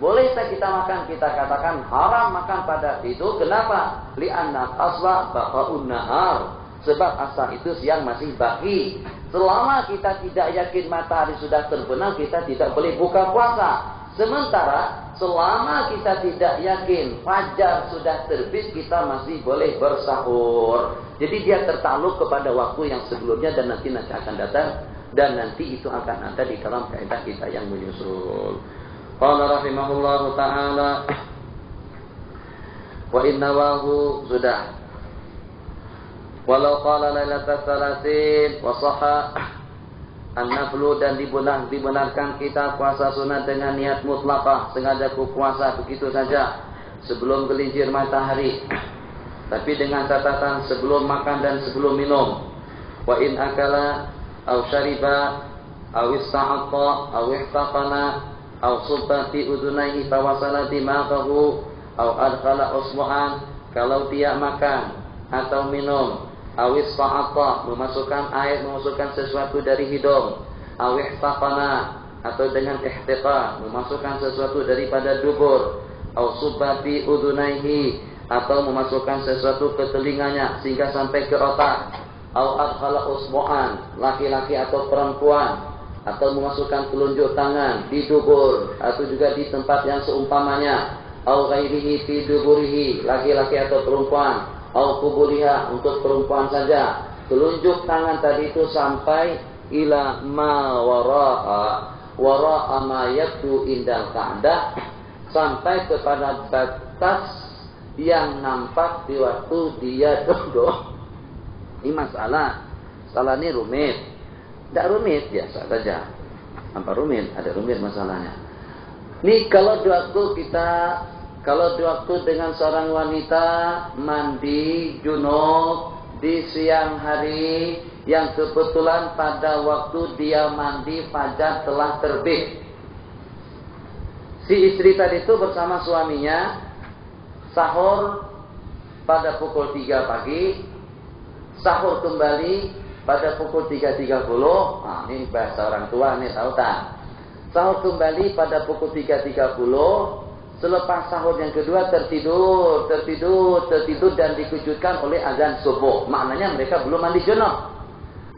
Boleh tak kita makan? Kita katakan haram makan pada itu. Kenapa? Li'anna asla baqa'un nahar. Sebab asal itu siang masih baki. Selama kita tidak yakin matahari sudah terbenam, kita tidak boleh buka puasa. Sementara selama kita tidak yakin fajar sudah terbit, kita masih boleh bersahur. Jadi dia tertakluk kepada waktu yang sebelumnya dan nanti akan datang, dan nanti itu akan ada di dalam kaidah kita yang menyusul. Qala rahimahullahu ta'ala wa innawahu sudah. Walau qala lailatul salasin wa sahha an-naflu, dan dibenarkan kita puasa sunat dengan niat mutlaqah, sengaja ku puasa begitu saja sebelum gelincir matahari, tapi dengan catatan sebelum makan dan sebelum minum. Wa in akala aw syariba aw ista'aqa aw ihtaqana aw subati udunaihi fawasalati maqahu aw adkhala usbu'an, kalau dia makan atau minum, awis fa'ata, memasukkan air, memasukkan sesuatu dari hidung, awih taqana, atau dengan ihtiqa, memasukkan sesuatu daripada dubur, aw subati udunaihi, atau memasukkan sesuatu ke telinganya sehingga sampai ke otak, aw adkhala usbu'an, laki-laki atau perempuan, atau memasukkan telunjuk tangan di dubur atau juga di tempat yang seumpamanya, aw ghairihi fi duburihi, laki-laki atau perempuan, au kubuliha, untuk perempuan saja. Telunjuk tangan tadi itu sampai ila ma wara'a ma yabdu indal ka'dah, sampai kepada batas yang nampak di waktu dia duduk. Ini masalah ini rumit. Tidak rumit, biasa saja. Apa rumit? Ada rumit masalahnya. Ini kalau di waktu dengan seorang wanita mandi junub di siang hari, yang kebetulan pada waktu dia mandi fajar telah terbit. Si istri tadi itu bersama suaminya sahur pada pukul 3 pagi, sahur kembali pada pukul 3.30. Nah, ini bahasa orang tua nih, tahu tak? Sahur kembali pada pukul 3.30. Selepas sahur yang kedua tertidur dan dikejutkan oleh azan subuh. Maknanya mereka belum mandi junub.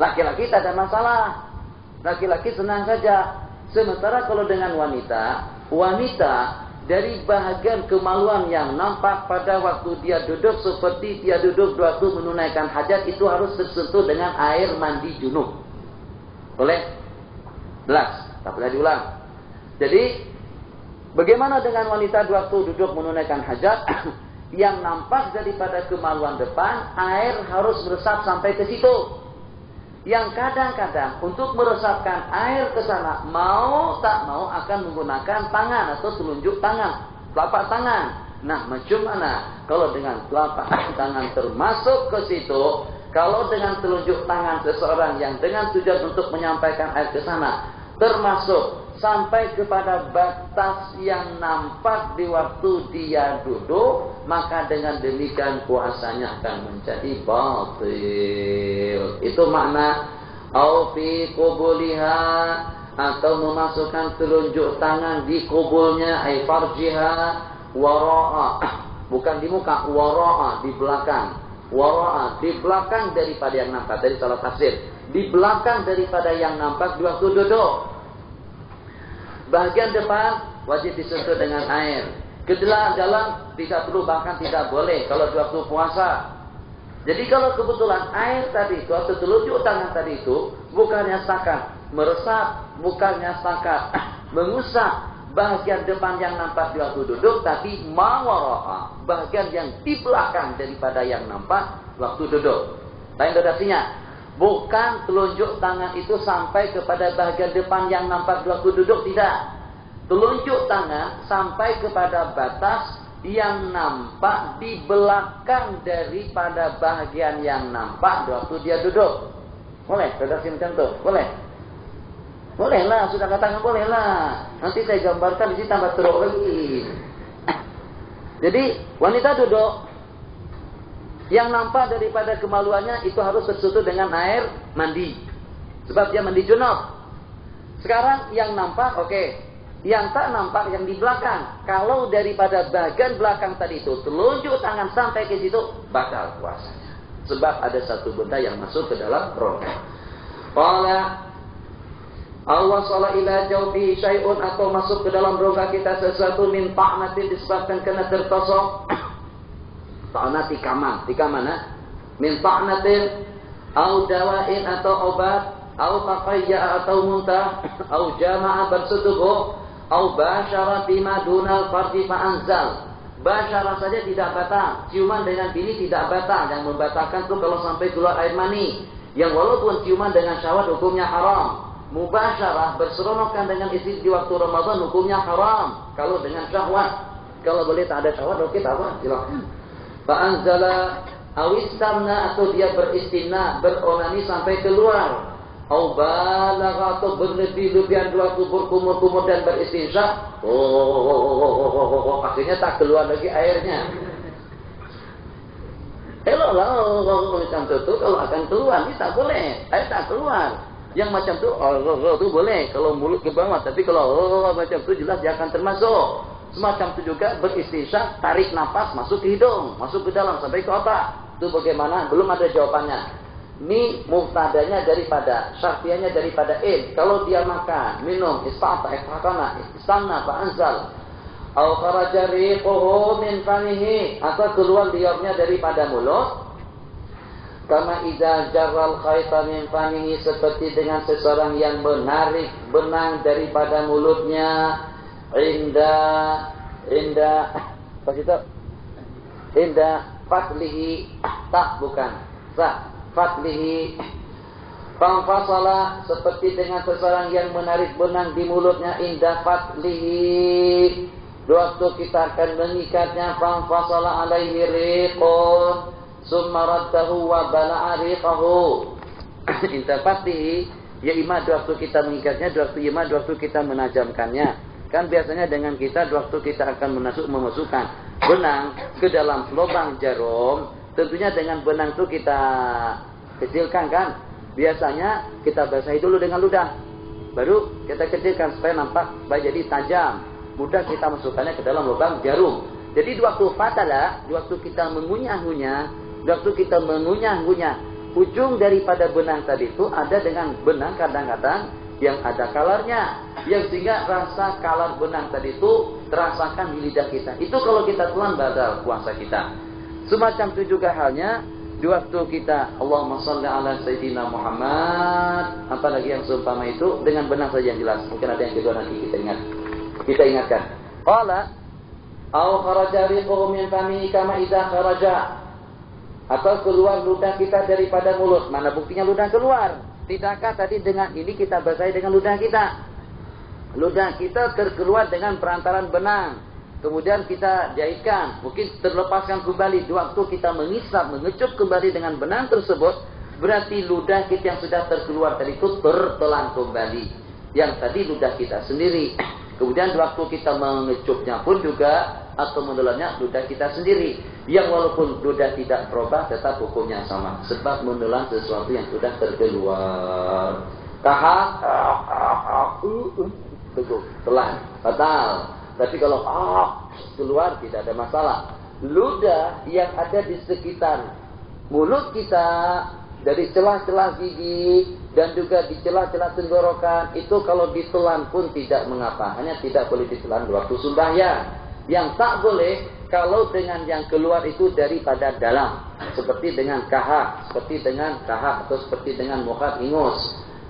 Laki-laki tak ada masalah. Laki-laki senang saja. Sementara kalau dengan wanita dari bahagian kemaluan yang nampak pada waktu dia duduk seperti dia duduk waktu menunaikan hajat, itu harus tersentuh dengan air mandi junub. Boleh? Jelas? Tak boleh diulang. Jadi bagaimana dengan wanita waktu duduk menunaikan hajat? Yang nampak daripada kemaluan depan, air harus meresap sampai ke situ. Yang kadang-kadang untuk meresapkan air ke sana, mau tak mau akan menggunakan tangan atau telunjuk tangan, telapak tangan. Nah, macam mana kalau dengan telapak tangan termasuk ke situ? Kalau dengan telunjuk tangan seseorang yang dengan tujuan untuk menyampaikan air ke sana, termasuk sampai kepada batas yang nampak di waktu dia duduk, maka dengan demikian puasanya akan menjadi batil. Itu makna au fi qubuliha, atau memasukkan telunjuk tangan di kubulnya, ay farjiha, wara'a, bukan di muka, wara'a, di belakang. Wara'a, di belakang daripada yang nampak. Dari salah tafsir, di belakang daripada yang nampak di waktu duduk. Bahagian depan wajib disentuh dengan air. Ke dalam tidak perlu, bahkan tidak boleh kalau di waktu puasa. Jadi kalau kebetulan air tadi itu atau telunjuk tangan tadi itu bukannya setakat meresap, bukannya setakat mengusap bahagian depan yang nampak di waktu duduk, tapi mawara'a, bahagian yang di belakang daripada yang nampak waktu duduk. Lain redaksinya. Bukan telunjuk tangan itu sampai kepada bahagian depan yang nampak di waktu duduk, tidak. Telunjuk tangan sampai kepada batas yang nampak di belakang daripada bahagian yang nampak di waktu dia duduk. Boleh? Redaksi macam tu? Boleh? Bolehlah, sudah katakan bolehlah. Nanti saya gambarkan di sini tambah teruk lagi. Jadi wanita duduk, yang nampak daripada kemaluannya itu harus tersentuh dengan air mandi. Sebab dia mandi junub. Sekarang yang nampak oke. Yang tak nampak yang di belakang. Kalau daripada bagian belakang tadi itu telunjuk tangan sampai ke situ, batal puasanya. Sebab ada satu benda yang masuk ke dalam rongga. Qala Allah salah ila jawfi syai'un, atau masuk ke dalam rongga kita sesuatu min ta'natin disebabkan kena tertosok. Ta'nat tikaman, tikamana min ta'natin au dawain atau obat, au taqayya atau muntah, au jama'a bersetubuh, au basyara bima dunal fardi fa'anzal. Basyara saja tidak batal, ciuman dengan bini tidak batal. Yang membatalkan itu kalau sampai keluar air mani, yang walaupun ciuman dengan syahwat hukumnya haram. Mubasyarah, berseronokan dengan istri di waktu Ramadan hukumnya haram kalau dengan syahwat. Kalau boleh tak ada syahwat, oke, tak apa, silakan. Fa'anzala awistamna, atau dia beristimna, beronani sampai keluar. Au balagha, atau berlebih-lebihan dua kubur kumur-kumur dan beristinsya. Akhirnya tak keluar lagi airnya. Macam itu kalau akan keluar, ini tak boleh. Air tak keluar. Yang macam itu boleh kalau mulut ke bawah. Tapi kalau macam itu jelas dia akan termasuk. Semacam itu juga beristinsya, tarik nafas masuk ke hidung, masuk ke dalam sampai ke otak. Itu bagaimana? Belum ada jawabannya. Ini muftadanya daripada, syartiyahnya daripada kalau dia makan, minum, istamna, fa'anzal, au kharaja riquhu min fanihi, atau keluar liurnya daripada mulut. Kama idza jarral khaita min fanihi, seperti dengan seseorang yang menarik benang daripada mulutnya. Inda fatlihi, tak bukan fatlihi, fanfasala, seperti dengan seseorang yang menarik benang di mulutnya. Inda fatlihi, waktu kita akan mengikatnya. Fanfasala alaihi riqun summa raddahu wa bala'a riqahu. Inda fatlihi, ya imad waktu kita mengikatnya, waktu kita menajamkannya. Kan biasanya dengan kita waktu kita akan memasukkan, benang ke dalam lubang jarum, tentunya dengan benang itu kita kecilkan kan. Biasanya kita basahi dulu dengan ludah, baru kita kecilkan supaya nampak baik, jadi tajam, mudah kita masukkannya ke dalam lubang jarum. Jadi di waktu fatala, di waktu kita mengunyah-ngunyah, ujung daripada benang tadi itu ada dengan benang kadang-kadang yang ada kalarnya, yang sehingga rasa kalar benang tadi itu terasakan di lidah kita. Itu kalau kita telan batal puasa kita. Semacam itu juga halnya di waktu kita Allahumma shalli ala Sayyidina Muhammad, apalagi yang seumpama itu dengan benang saja yang jelas. Mungkin ada yang kedua nanti kita ingatkan. Qala au kharaja riquhu min fami kama idza kharaja, atau keluar ludah kita daripada mulut. Mana buktinya ludah keluar? Tidakkah tadi dengan ini kita basahi dengan ludah kita? Ludah kita terkeluar dengan perantaran benang, kemudian kita jahitkan, mungkin terlepaskan kembali. Di waktu kita mengisap, mengecup kembali dengan benang tersebut, berarti ludah kita yang sudah terkeluar tadi itu tertelan kembali. Yang tadi ludah kita sendiri. Kemudian di waktu kita mengecupnya pun juga, atau menelannya ludah kita sendiri. Yang walaupun ludah tidak berubah, tetap hukumnya sama. Sebab menelan sesuatu yang sudah terkeluar. Telan, batal. Tapi kalau keluar tidak ada masalah. Ludah yang ada di sekitar mulut kita, dari celah-celah gigi dan juga di celah-celah tenggorokan, itu kalau ditelan pun tidak mengapa. Hanya tidak boleh ditelan waktu sembahyang. Yang tak boleh kalau dengan yang keluar itu daripada dalam, seperti dengan kahak, atau seperti dengan mukhat ingus.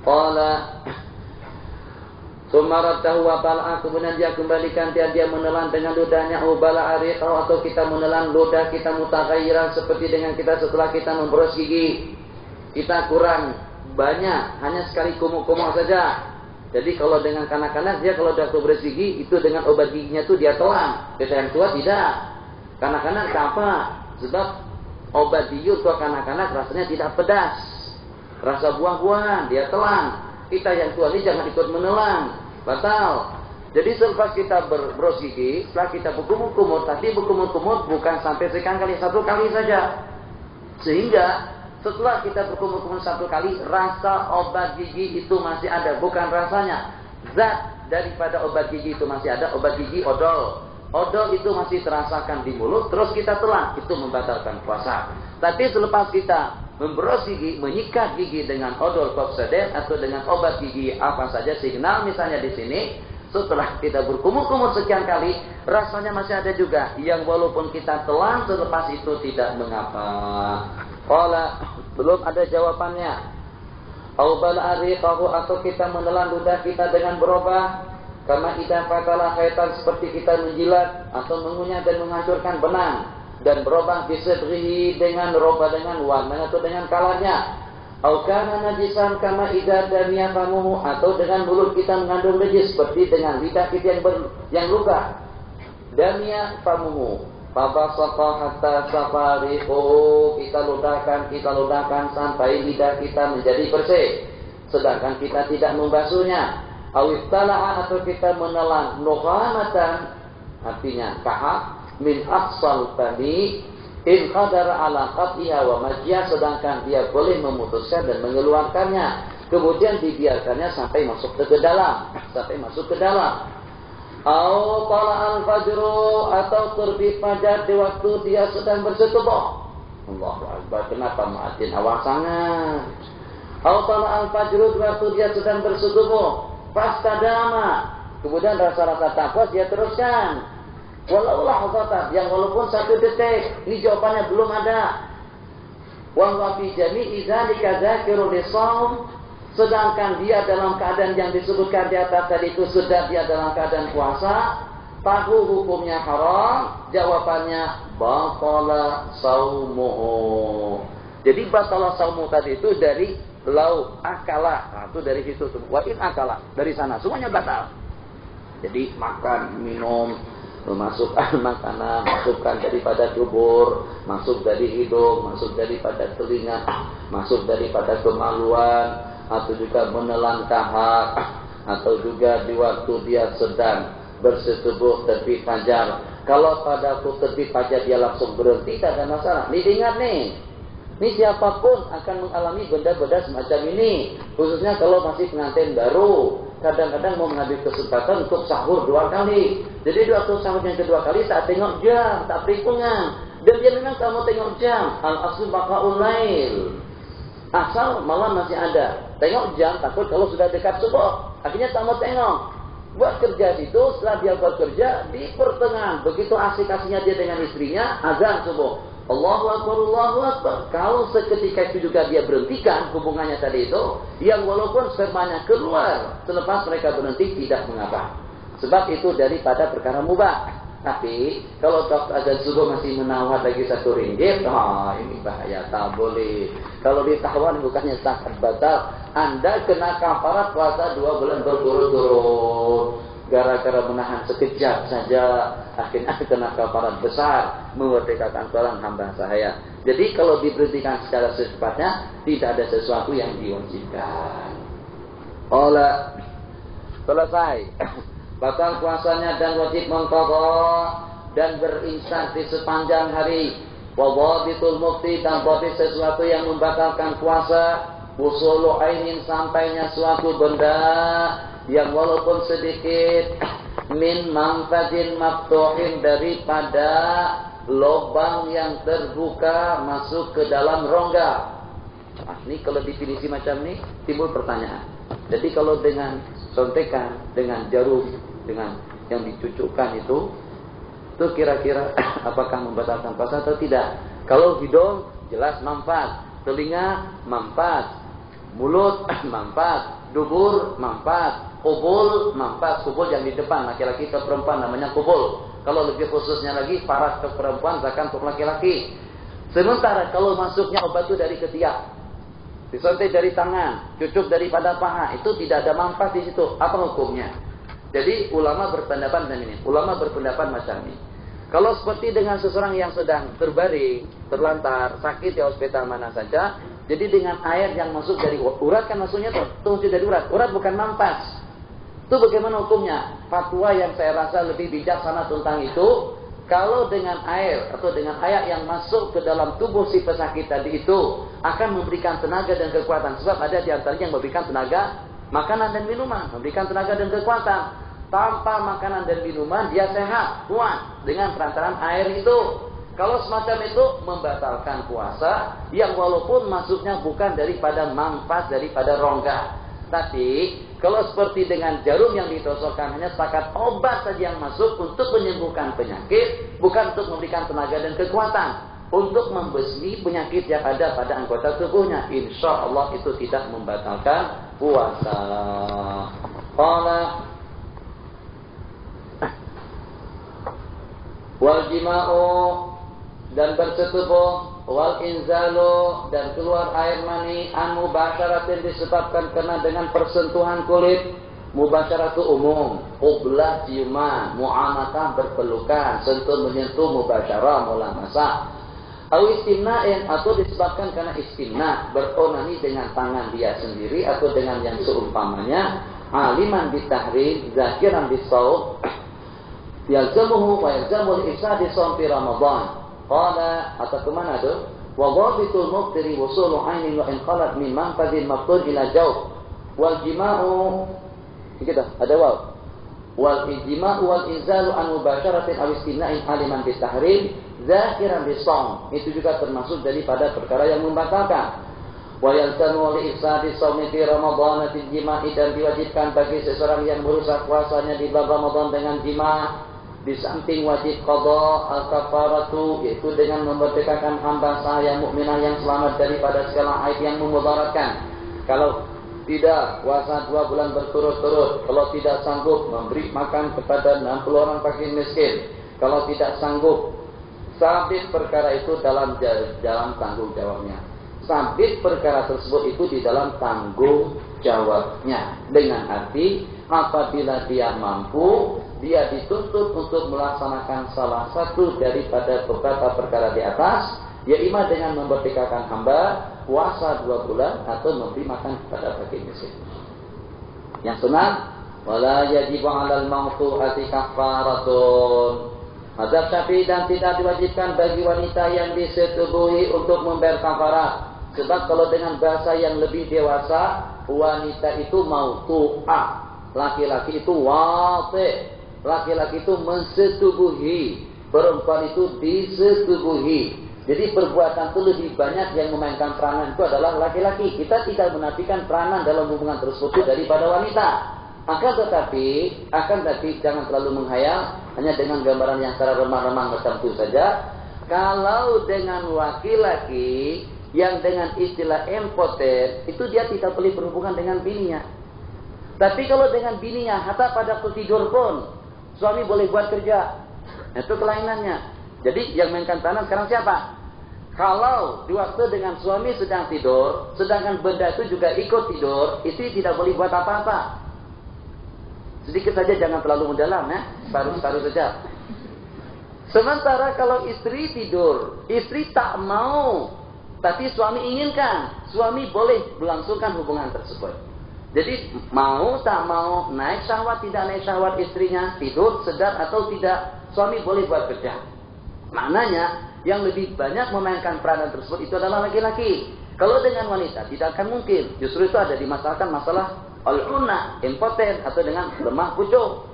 Qala sumaratahu wa bal'a, kemudian dia kembalikan, dia menelan dengan ludahnya, ubala ariqahu, atau kita menelan ludah kita mutaghayyiran, seperti dengan kita setelah kita memboros gigi, kita kurang banyak, hanya sekali kumuk-kumuk saja. Jadi kalau dengan kanak-kanak, dia kalau sudah keberes gigi, itu dengan obat giginya itu dia telan. Kita yang tua tidak. Kanak-kanak apa? Sebab obat gigi untuk kanak-kanak rasanya tidak pedas, rasa buah-buahan, dia telan. Kita yang tua ini jangan ikut menelan, batal. Jadi selepas kita berboros gigi, setelah kita berkumur-kumur, tapi berkumur-kumur bukan sampai sekali, satu kali saja. Sehingga setelah kita berkumur-kumur satu kali, rasa obat gigi itu masih ada, bukan rasanya. Zat daripada obat gigi itu masih ada, obat gigi odol. Odol itu masih terasakan di mulut, terus kita telan, itu membatalkan puasa. Tapi selepas kita memboros gigi, menyikat gigi dengan odol Copsodent atau dengan obat gigi apa saja, signal misalnya di sini, setelah kita berkumur-kumur sekian kali, rasanya masih ada juga, yang walaupun kita telan selepas itu tidak mengapa. Qala, belum ada jawabannya. Au bala ariqahu, atau kita menelan ludah kita dengan berubah, karena idza fatala khaitan, seperti kita menjilat atau mengunyah dan menghancurkan benang, dan berubah bisadrihi, dengan robah dengan warna atau dengan kalarnya. Au kana najisan kama idza damiya famuhu, atau dengan mulut kita mengandung najis, seperti dengan lidah kita yang luka. Damiya famuhu fabasaqah hatta safariqu, kita ludahkan sampai lidah kita menjadi bersih, sedangkan kita tidak membasuhnya. Awiftala'a, atau kita menelan nukhamatan, artinya kahak, min aqsal fami in qadara ala qat'iha wa majiyah, sedangkan dia boleh memutuskan dan mengeluarkannya, kemudian dibiarkannya sampai masuk ke dalam. Au tala al-fajru, atau terbit fajar di waktu dia sedang bersetubuh. Allahu Akbar, kenapa muadzin awal sangat? Au tala al-fajru, di waktu dia sedang bersetubuh, fastadama, kemudian rasa-rasa takwa dia teruskan. Walau lahzatan, yang walaupun 1 detik, ini jawabannya belum ada. Wa huwa fi jami'i dzalika dzakirul lisawm, sedangkan dia dalam keadaan yang disebutkan di atas tadi itu sudah dia dalam keadaan puasa, tahu hukumnya haram, jawabannya batala saumuhu. Jadi batala saumuhu tadi itu dari lau akala, nah, itu dari situ, wa in akala, dari sana semuanya batal. Jadi makan, minum, memasukkan makanan, masukkan daripada dubur, masuk dari hidung, masuk daripada telinga, masuk daripada kemaluan, atau juga menelan kahak, atau juga di waktu dia sedang bersetubuh terbit fajar, Kalau pada waktu terbit fajar dia langsung berhenti, tak ada masalah. Nih ingat nih, ini siapapun akan mengalami benda-benda semacam ini. Khususnya kalau masih pengantin baru. Kadang-kadang mau mengambil kesempatan untuk sahur 2 kali. Jadi di waktu sahur yang kedua kali tak tengok jam, tak perhitungan. Dan dia memang tak mau tengok jam. Al-aslu baqa'ul lail. Asal malam masih ada. Tengok jam takut kalau sudah dekat subuh. Akhirnya tak mau tengok. Buat kerja itu, setelah dia bekerja di pertengahan. Begitu asik-asiknya dia dengan istrinya, azan subuh. Allahu Akbar, Allahu Akbar. Kalau seketika itu juga dia berhentikan hubungannya tadi itu, yang walaupun spermanya keluar selepas mereka berhenti tidak mengapa. Sebab itu daripada perkara mubah. Tapi kalau azan subuh masih menawar lagi 1 ringgit, ini bahaya, tak boleh. Kalau ditawar bukannya zakat batal, Anda kena kafarat puasa 2 bulan berturut-turut. Gara-gara menahan sekejap saja, akhirnya kena kafarat besar, memerdekakan seorang hamba sahaya. Jadi kalau diberhentikan secara secepatnya, tidak ada sesuatu yang diwajibkan. Selesai. Batal puasanya dan wajib mengqadha dan berinsak di sepanjang hari. Wa dhabitul mufti dan dhabit sesuatu yang membatalkan puasa. Usulu ainin sampainya suatu benda yang walaupun sedikit min manfadin maftuhin daripada lubang yang terbuka masuk ke dalam rongga. Ini kalau definisi macam ini timbul pertanyaan. Jadi kalau dengan sontekan, dengan jarum, dengan yang dicucukkan itu kira-kira apakah membatalkan puasa atau tidak? Kalau hidung jelas manfaat, telinga manfaat, mulut manfaat, dubur manfaat, kubul manfaat. Kubul yang di depan laki-laki ke perempuan namanya kubul. Kalau lebih khususnya lagi paras ke perempuan bahkan untuk laki-laki. Sementara kalau masuknya obat itu dari ketiak, disuntik dari tangan, cucuk daripada paha, itu tidak ada manfaat di situ. Apa hukumnya? Jadi ulama berpendapat dan ini. Ulama berpendapat macam ini. Kalau seperti dengan seseorang yang sedang terbaring, terlantar, sakit di hospital mana saja, jadi dengan air yang masuk dari urat kan masuknya tuh dari urat. Urat bukan mampas. Itu bagaimana hukumnya? Fatwa yang saya rasa lebih bijaksana tentang itu, kalau dengan air atau dengan air yang masuk ke dalam tubuh si pesakit tadi itu akan memberikan tenaga dan kekuatan. Sebab ada di antaranya yang memberikan tenaga makanan dan minuman, memberikan tenaga dan kekuatan. Tanpa makanan dan minuman dia sehat, kuat dengan perantaraan air itu. Kalau semacam itu membatalkan puasa yang walaupun masuknya bukan daripada manfaat daripada rongga. Tapi kalau seperti dengan jarum yang ditusukkan hanya setakat obat saja yang masuk untuk menyembuhkan penyakit, bukan untuk memberikan tenaga dan kekuatan untuk membasmi penyakit yang ada pada anggota tubuhnya, insya Allah itu tidak membatalkan puasa. Qala wal jima'u dan bersetubuh, wal inzalu dan keluar air mani, an mubasyaratin disebabkan karena dengan persentuhan kulit. Mubasyarah itu umum, qublah ciuman, mu'amatah berpelukan, sentuh menyentuh mubasyarah mulamasa. Au istimna'in atau disebabkan karena istimna, beronani dengan tangan dia sendiri atau dengan yang seumpamanya, aliman bitahrim, zakiran bisawb, yalzamuhu wa yalzamul ifsadi shaum fi Ramadan. Qala atau kemana tu? Wa dhabitul muftiri wusulu ainin wa inqalat min manfadin maftud ila jawf. Wal jima'u kita ada waw. Wal ijma'u wal inzalu an mubasyaratin aw istina'in aliman bitahrim zakiran bisawm. Itu juga termasuk daripada perkara yang membatalkan. Wa yalzamu li ifsadi shaum fi Ramadan bil jima'i dan diwajibkan bagi seseorang yang merusak puasanya di bulan Ramadan dengan jima'. Di samping wajib qadha al-kafaratu, yaitu dengan memerdekakan hamba sahaya mukminah yang selamat daripada segala aib yang memudaratkan. Kalau tidak puasa 2 bulan berturut-turut, kalau tidak sanggup memberi makan kepada 60 orang fakir miskin, kalau tidak sanggup, sabit perkara itu dalam tanggung jawabnya. Sabit perkara tersebut itu di dalam tanggung jawabnya. Dengan arti apabila dia mampu, dia dituntut untuk melaksanakan salah satu daripada beberapa perkara di atas, yaitu dengan memerdekakan hamba, puasa 2 bulan, atau memberi makan kepada fakir miskin. Yang sunat, wala yajibu 'alal mawtu'ati kafaratun. Mazhab Syafi'i dan tidak diwajibkan bagi wanita yang disetubuhi untuk membayar kafarat. Sebab kalau dengan bahasa yang lebih dewasa, wanita itu mautu'ah, laki-laki itu wati', laki-laki itu mensetubuhi, perempuan itu disetubuhi. Jadi perbuatan itu lebih banyak yang memainkan peranan itu adalah laki-laki. Kita tidak menafikan peranan dalam hubungan tersebut daripada wanita. Akan tetapi jangan terlalu menghayal hanya dengan gambaran yang secara remah-remah macam itu saja. Kalau dengan laki-laki yang dengan istilah impoten, itu dia tidak boleh berhubungan dengan bininya. Tapi kalau dengan bininya, hatta pada waktu tidur pun suami boleh buat kerja. Itu kelainannya. Jadi yang mainkan peranan sekarang siapa? Kalau di waktu dengan suami sedang tidur, sedangkan benda itu juga ikut tidur, istri tidak boleh buat apa-apa. Sedikit saja, jangan terlalu mendalam ya, baru saja. Sementara kalau istri tidur, istri tak mau, tapi suami inginkan, suami boleh melangsungkan hubungan tersebut. Jadi mau tak mau, naik syahwat tidak naik syahwat istrinya, tidur sedar atau tidak, suami boleh buat kerja. Maknanya yang lebih banyak memainkan peranan tersebut itu adalah laki-laki. Kalau dengan wanita tidak akan mungkin. Justru itu ada dimasalahkan masalah al-unna, impoten, atau dengan lemah pucuk.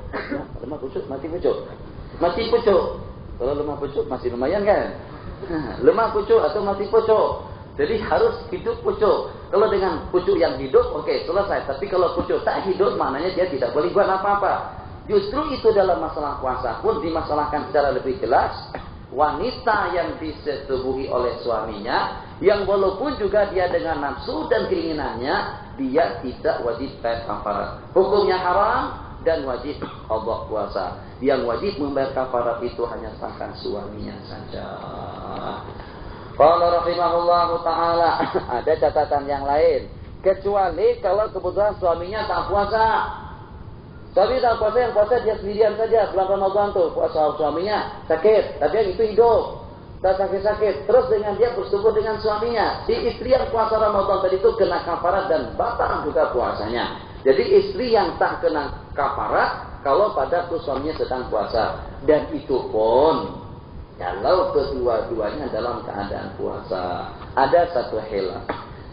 Lemah pucuk, mati pucuk. Mati pucuk. Kalau lemah pucuk masih lumayan kan? Lemah pucuk atau mati pucuk. Jadi harus hidup pucuk. Kalau dengan pucuk yang hidup, oke, selesai. Tapi kalau pucuk tak hidup, maknanya dia tidak boleh buat apa-apa. Justru itu dalam masalah puasa pun dimasalahkan secara lebih jelas. Wanita yang disetubuhi oleh suaminya, yang walaupun juga dia dengan nafsu dan keinginannya, dia tidak wajib bayar kafarat. Hukumnya haram dan wajib qada puasa. Yang wajib membayar kafarat itu hanya sangkan suaminya saja. Qala rahimahullahu ta'ala, ada catatan yang lain. Kecuali kalau kebetulan suaminya tak puasa. Tapi tak puasa, yang puasa dia sendirian saja. Bulan Ramadan tuh puasa, suaminya sakit, tapi yang itu hidup, tak sakit-sakit. Terus dengan dia bersetubuh dengan suaminya. Si istri yang puasa Ramadan tadi itu kena kafarat dan batal juga puasanya. Jadi istri yang tak kena kafarat kalau pada suaminya sedang puasa. Dan itu pun kalau kedua-duanya dalam keadaan puasa. Ada satu hilah.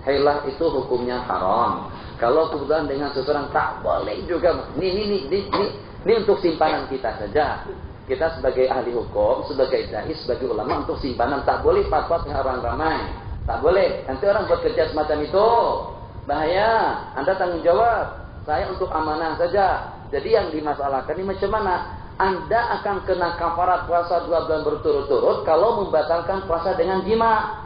Hilah itu hukumnya haram. Kalau kebetulan dengan seseorang tak boleh juga. Ini untuk simpanan kita saja. Kita sebagai ahli hukum, sebagai dai, sebagai ulama untuk simpanan. Tak boleh fatwa dengan orang ramai. Tak boleh. Nanti orang bekerja semacam itu. Bahaya. Anda tanggung jawab. Saya untuk amanah saja. Jadi yang dimasalahkan ini macam mana? Anda akan kena kafarat puasa 2 bulan berturut-turut kalau membatalkan puasa dengan jima.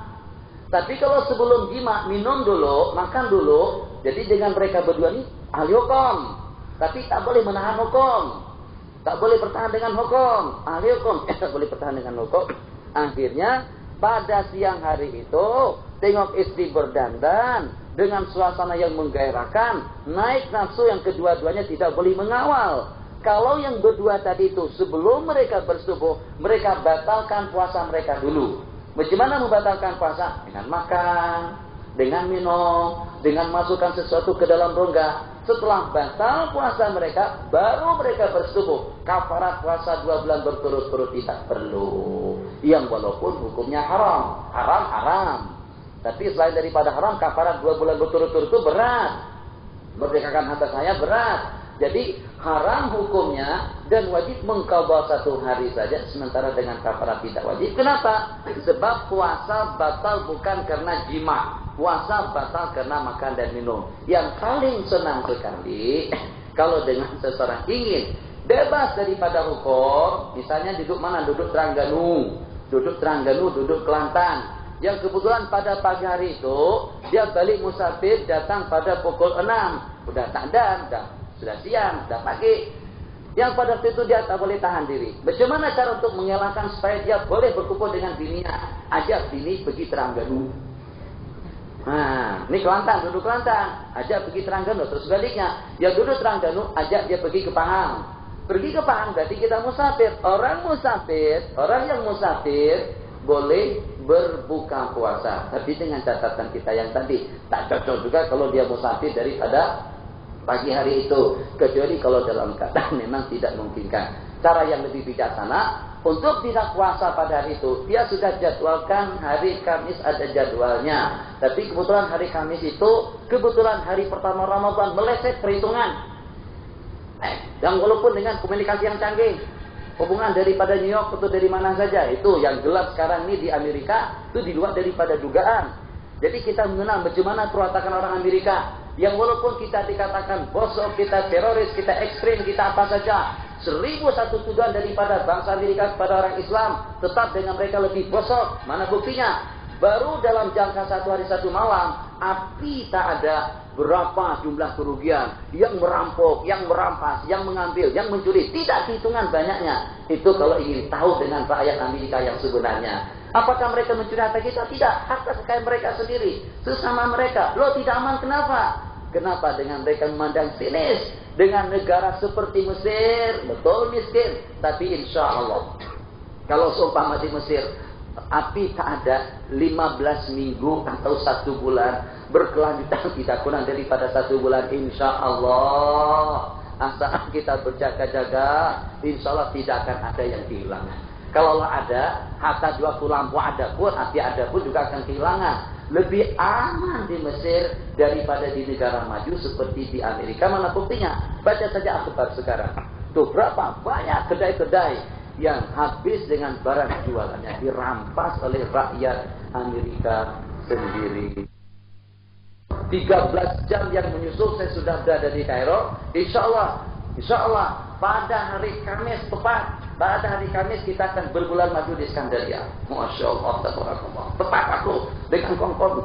Tapi kalau sebelum jima, minum dulu, makan dulu. Jadi dengan mereka berdua ini ahli hukum. Tapi tak boleh menahan hukum. Tak boleh bertahan dengan hukum. Ahli hukum, tak boleh bertahan dengan hukum. Akhirnya, pada siang hari itu, tengok istri berdandan. Dengan suasana yang menggairahkan. Naik nafsu yang kedua-duanya tidak boleh mengawal. Kalau yang berdua tadi itu, sebelum mereka bersetubuh, mereka batalkan puasa mereka dulu. Bagaimana membatalkan puasa? Dengan makan, dengan minum, dengan masukkan sesuatu ke dalam rongga. Setelah batal puasa mereka, baru mereka bersetubuh. Kafarat puasa 2 bulan berturut-turut tidak perlu. Yang walaupun hukumnya haram. Haram. Tapi selain daripada haram, kafarat 2 bulan berturut-turut itu berat. Merdekakan harta saya berat. Jadi haram hukumnya dan wajib mengqadha 1 hari saja, sementara dengan kafarat tidak wajib. Kenapa? Sebab puasa batal bukan karena jima. Puasa batal karena makan dan minum. Yang paling senang sekali kalau dengan seseorang ingin bebas daripada hukum, misalnya duduk mana? Duduk Terengganu, duduk Kelantan. Yang kebetulan pada pagi hari itu dia balik musafir datang pada pukul 6. Udah tak ada, sudah siang, sudah pagi. Yang pada waktu itu dia tak boleh tahan diri. Bagaimana cara untuk mengelakkan supaya dia boleh berkumpul dengan bininya? Ajak bini pergi Terengganu. Nah, ini Kelantan, duduk Kelantan. Ajak pergi Terengganu, terus sebaliknya. Dia duduk Terengganu, ajak dia pergi ke Pahang. Pergi ke Pahang, berarti kita musafir. Orang yang musafir boleh berbuka puasa. Tapi dengan catatan kita yang tadi. Tak cocok juga kalau dia musafir daripada pagi hari itu, kecuali kalau dalam keadaan memang tidak memungkinkan. cara yang lebih bijaksana. Untuk tidak puasa pada hari itu, dia sudah jadwalkan hari Kamis ada jadwalnya. Tapi kebetulan hari Kamis itu, kebetulan hari pertama Ramadan, meleset perhitungan. Dan walaupun dengan komunikasi yang canggih, hubungan daripada New York atau dari mana saja, itu yang gelap sekarang ini di Amerika, itu di luar daripada dugaan. Jadi kita mengenal bagaimana perwatakan orang Amerika, yang walaupun kita dikatakan bosok, kita teroris, kita ekstrim, kita apa saja, 1001 tuduhan daripada bangsa Amerika kepada orang Islam, tetap dengan mereka lebih bosok. Mana buktinya? Baru dalam jangka 1 hari 1 malam, api tak ada berapa jumlah kerugian, yang merampok, yang merampas, yang mengambil, yang mencuri, tidak hitungan banyaknya. Itu kalau ingin tahu dengan rakyat Amerika yang sebenarnya. Apakah mereka mencuri harta kita? Tidak, harta kekayaan mereka sendiri, sesama mereka. Lo tidak aman, kenapa? Kenapa? Dengan mereka memandang sinis dengan negara seperti Mesir, betul miskin, tapi insya Allah kalau seumpama di Mesir api tak ada 15 minggu atau 1 bulan berkelanjutan, tidak kurang daripada 1 bulan, insya Allah asal kita berjaga-jaga, insya Allah tidak akan ada yang kehilangan. Kalau ada, harta 20 lampu ada pun, api ada pun juga akan kehilangan. Lebih aman di Mesir daripada di negara maju seperti di Amerika. Mana buktinya? Baca saja akhbar sekarang. Tuh berapa banyak kedai-kedai yang habis dengan barang jualannya, dirampas oleh rakyat Amerika sendiri. 13 jam yang menyusul saya sudah berada di Kairo. Insya Allah pada hari Kamis tepat, pada hari Kamis kita akan berbulan maju di Iskandaria. Masya Allah, tabarakallah. Tepat aku dengan kongkong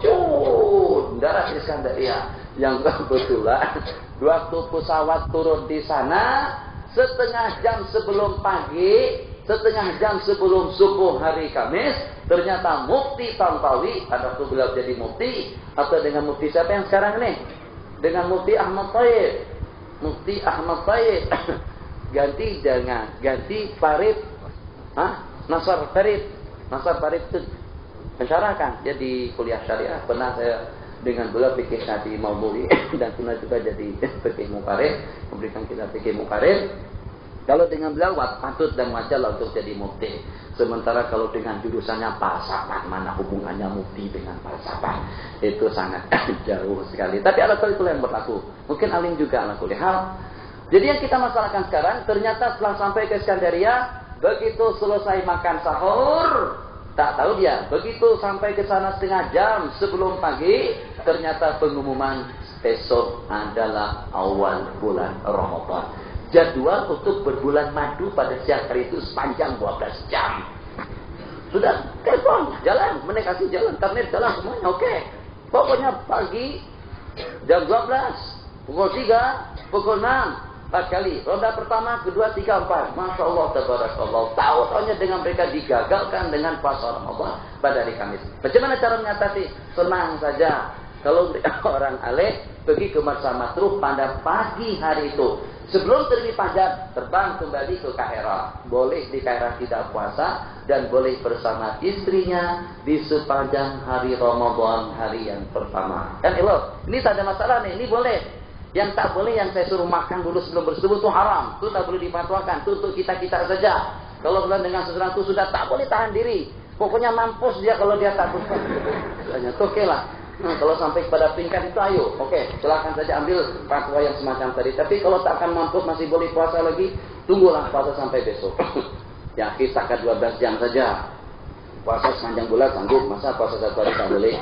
darat di Iskandaria. Yang kebetulan waktu pesawat turun di sana, setengah jam sebelum pagi, setengah jam sebelum subuh hari Kamis, ternyata Mufti Tantawi, pada waktu beliau jadi mufti, atau dengan mufti siapa yang sekarang ini? Dengan Mufti Ahmad Thayyib. Mufti Ahmad Thayyib ganti Farid, Nasar Farid itu mensyarahkan dia di kuliah syariah. Pernah saya dengan beliau fikih Nabi Maududi dan pernah juga jadi fikih muqarrir, memberikan kita fikih muqarrir. Kalau dengan beliau patut dan wajar untuk jadi mufti. Sementara kalau dengan jurusannya falsafah, mana hubungannya mufti dengan falsafah? Itu sangat jauh sekali. Tapi ada itu yang berlaku. Mungkin alim juga ala kulli hal. Jadi yang kita masalahkan sekarang, ternyata setelah sampai ke Iskandaria, begitu selesai makan sahur, tak tahu dia, begitu sampai ke sana setengah jam sebelum pagi, ternyata pengumuman besok adalah awal bulan Ramadan. Jadwal untuk berbulan madu pada siang hari itu sepanjang 12 jam. Sudah, telepon, jalan, menikasi jalan, internet jalan semuanya, oke. Pokoknya pagi, jam 12, pukul 3, pukul 6, 4 kali. Ronda pertama, kedua, 3, 4. Masya Allah, tabarakallah. Tahu-tahunya dengan mereka digagalkan dengan puasa Ramadan pada hari Kamis. Bagaimana cara mengatasi? Senang saja. Kalau orang aleh pergi ke Marsa Matruh pada pagi hari itu, sebelum terbit fajar, terbang kembali ke Kairo. Boleh di Kairo tidak puasa dan boleh bersama istrinya di sepanjang hari Ramadan, hari yang pertama. Kan ini tak ada masalah nih, ini boleh. Yang tak boleh yang saya suruh makan dulu sebelum bersubuh itu haram. Itu tak boleh difatwakan. Itu untuk kita-kita saja. Kalau dengan seseorang itu sudah tak boleh tahan diri. Pokoknya mampus dia kalau dia takut. Itu oke lah. Kalau sampai pada tingkat itu ayo. Oke, silakan saja ambil fatwa yang semacam tadi. Tapi kalau tak akan mampus masih boleh puasa lagi, tunggulah puasa sampai besok. Ya, kisahkan 12 jam saja. Puasa sepanjang bulan sanggup. Masa puasa 1 hari tak boleh?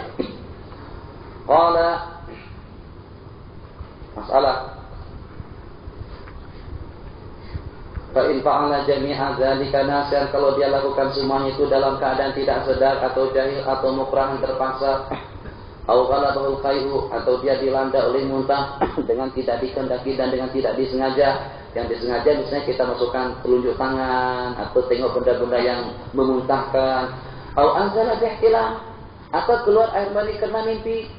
Qala masalah fa'in fa'ala jami'a dzalika nasian, kalau dia lakukan semuanya itu dalam keadaan tidak sadar atau jahil atau mukrahan terpaksa, atau ghalabahul khairu, atau dia dilanda oleh muntah dengan tidak dikehendaki dan dengan tidak disengaja. Yang disengaja misalnya kita masukkan telunjuk tangan atau tengok benda-benda yang memuntahkan, atau anzala bihtilam, atau keluar air mani karena mimpi,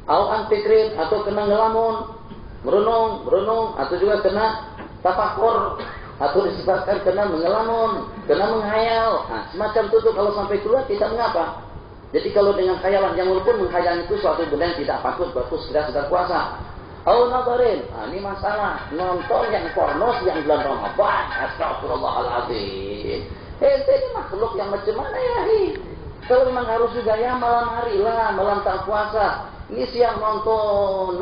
atau anfikrin, atau kena ngelamun, merenung, atau juga kena tafakur, atau disebabkan kena mengelamun, kena menghayal. Nah, semacam itu tuh kalau sampai keluar tidak mengapa. Jadi kalau dengan khayalan, yang walaupun menghayal itu suatu benda yang tidak patut, bagus kita sedang puasa. Au nadarin. Nah, ini masalah nonton yang porno yang bulan Ramadan. Astagfirullahaladzim. Ente ini makhluk yang macam mana ya? Kalau memang harus juga ya malam hari lah, malam tak puasa. Ini siang nonton.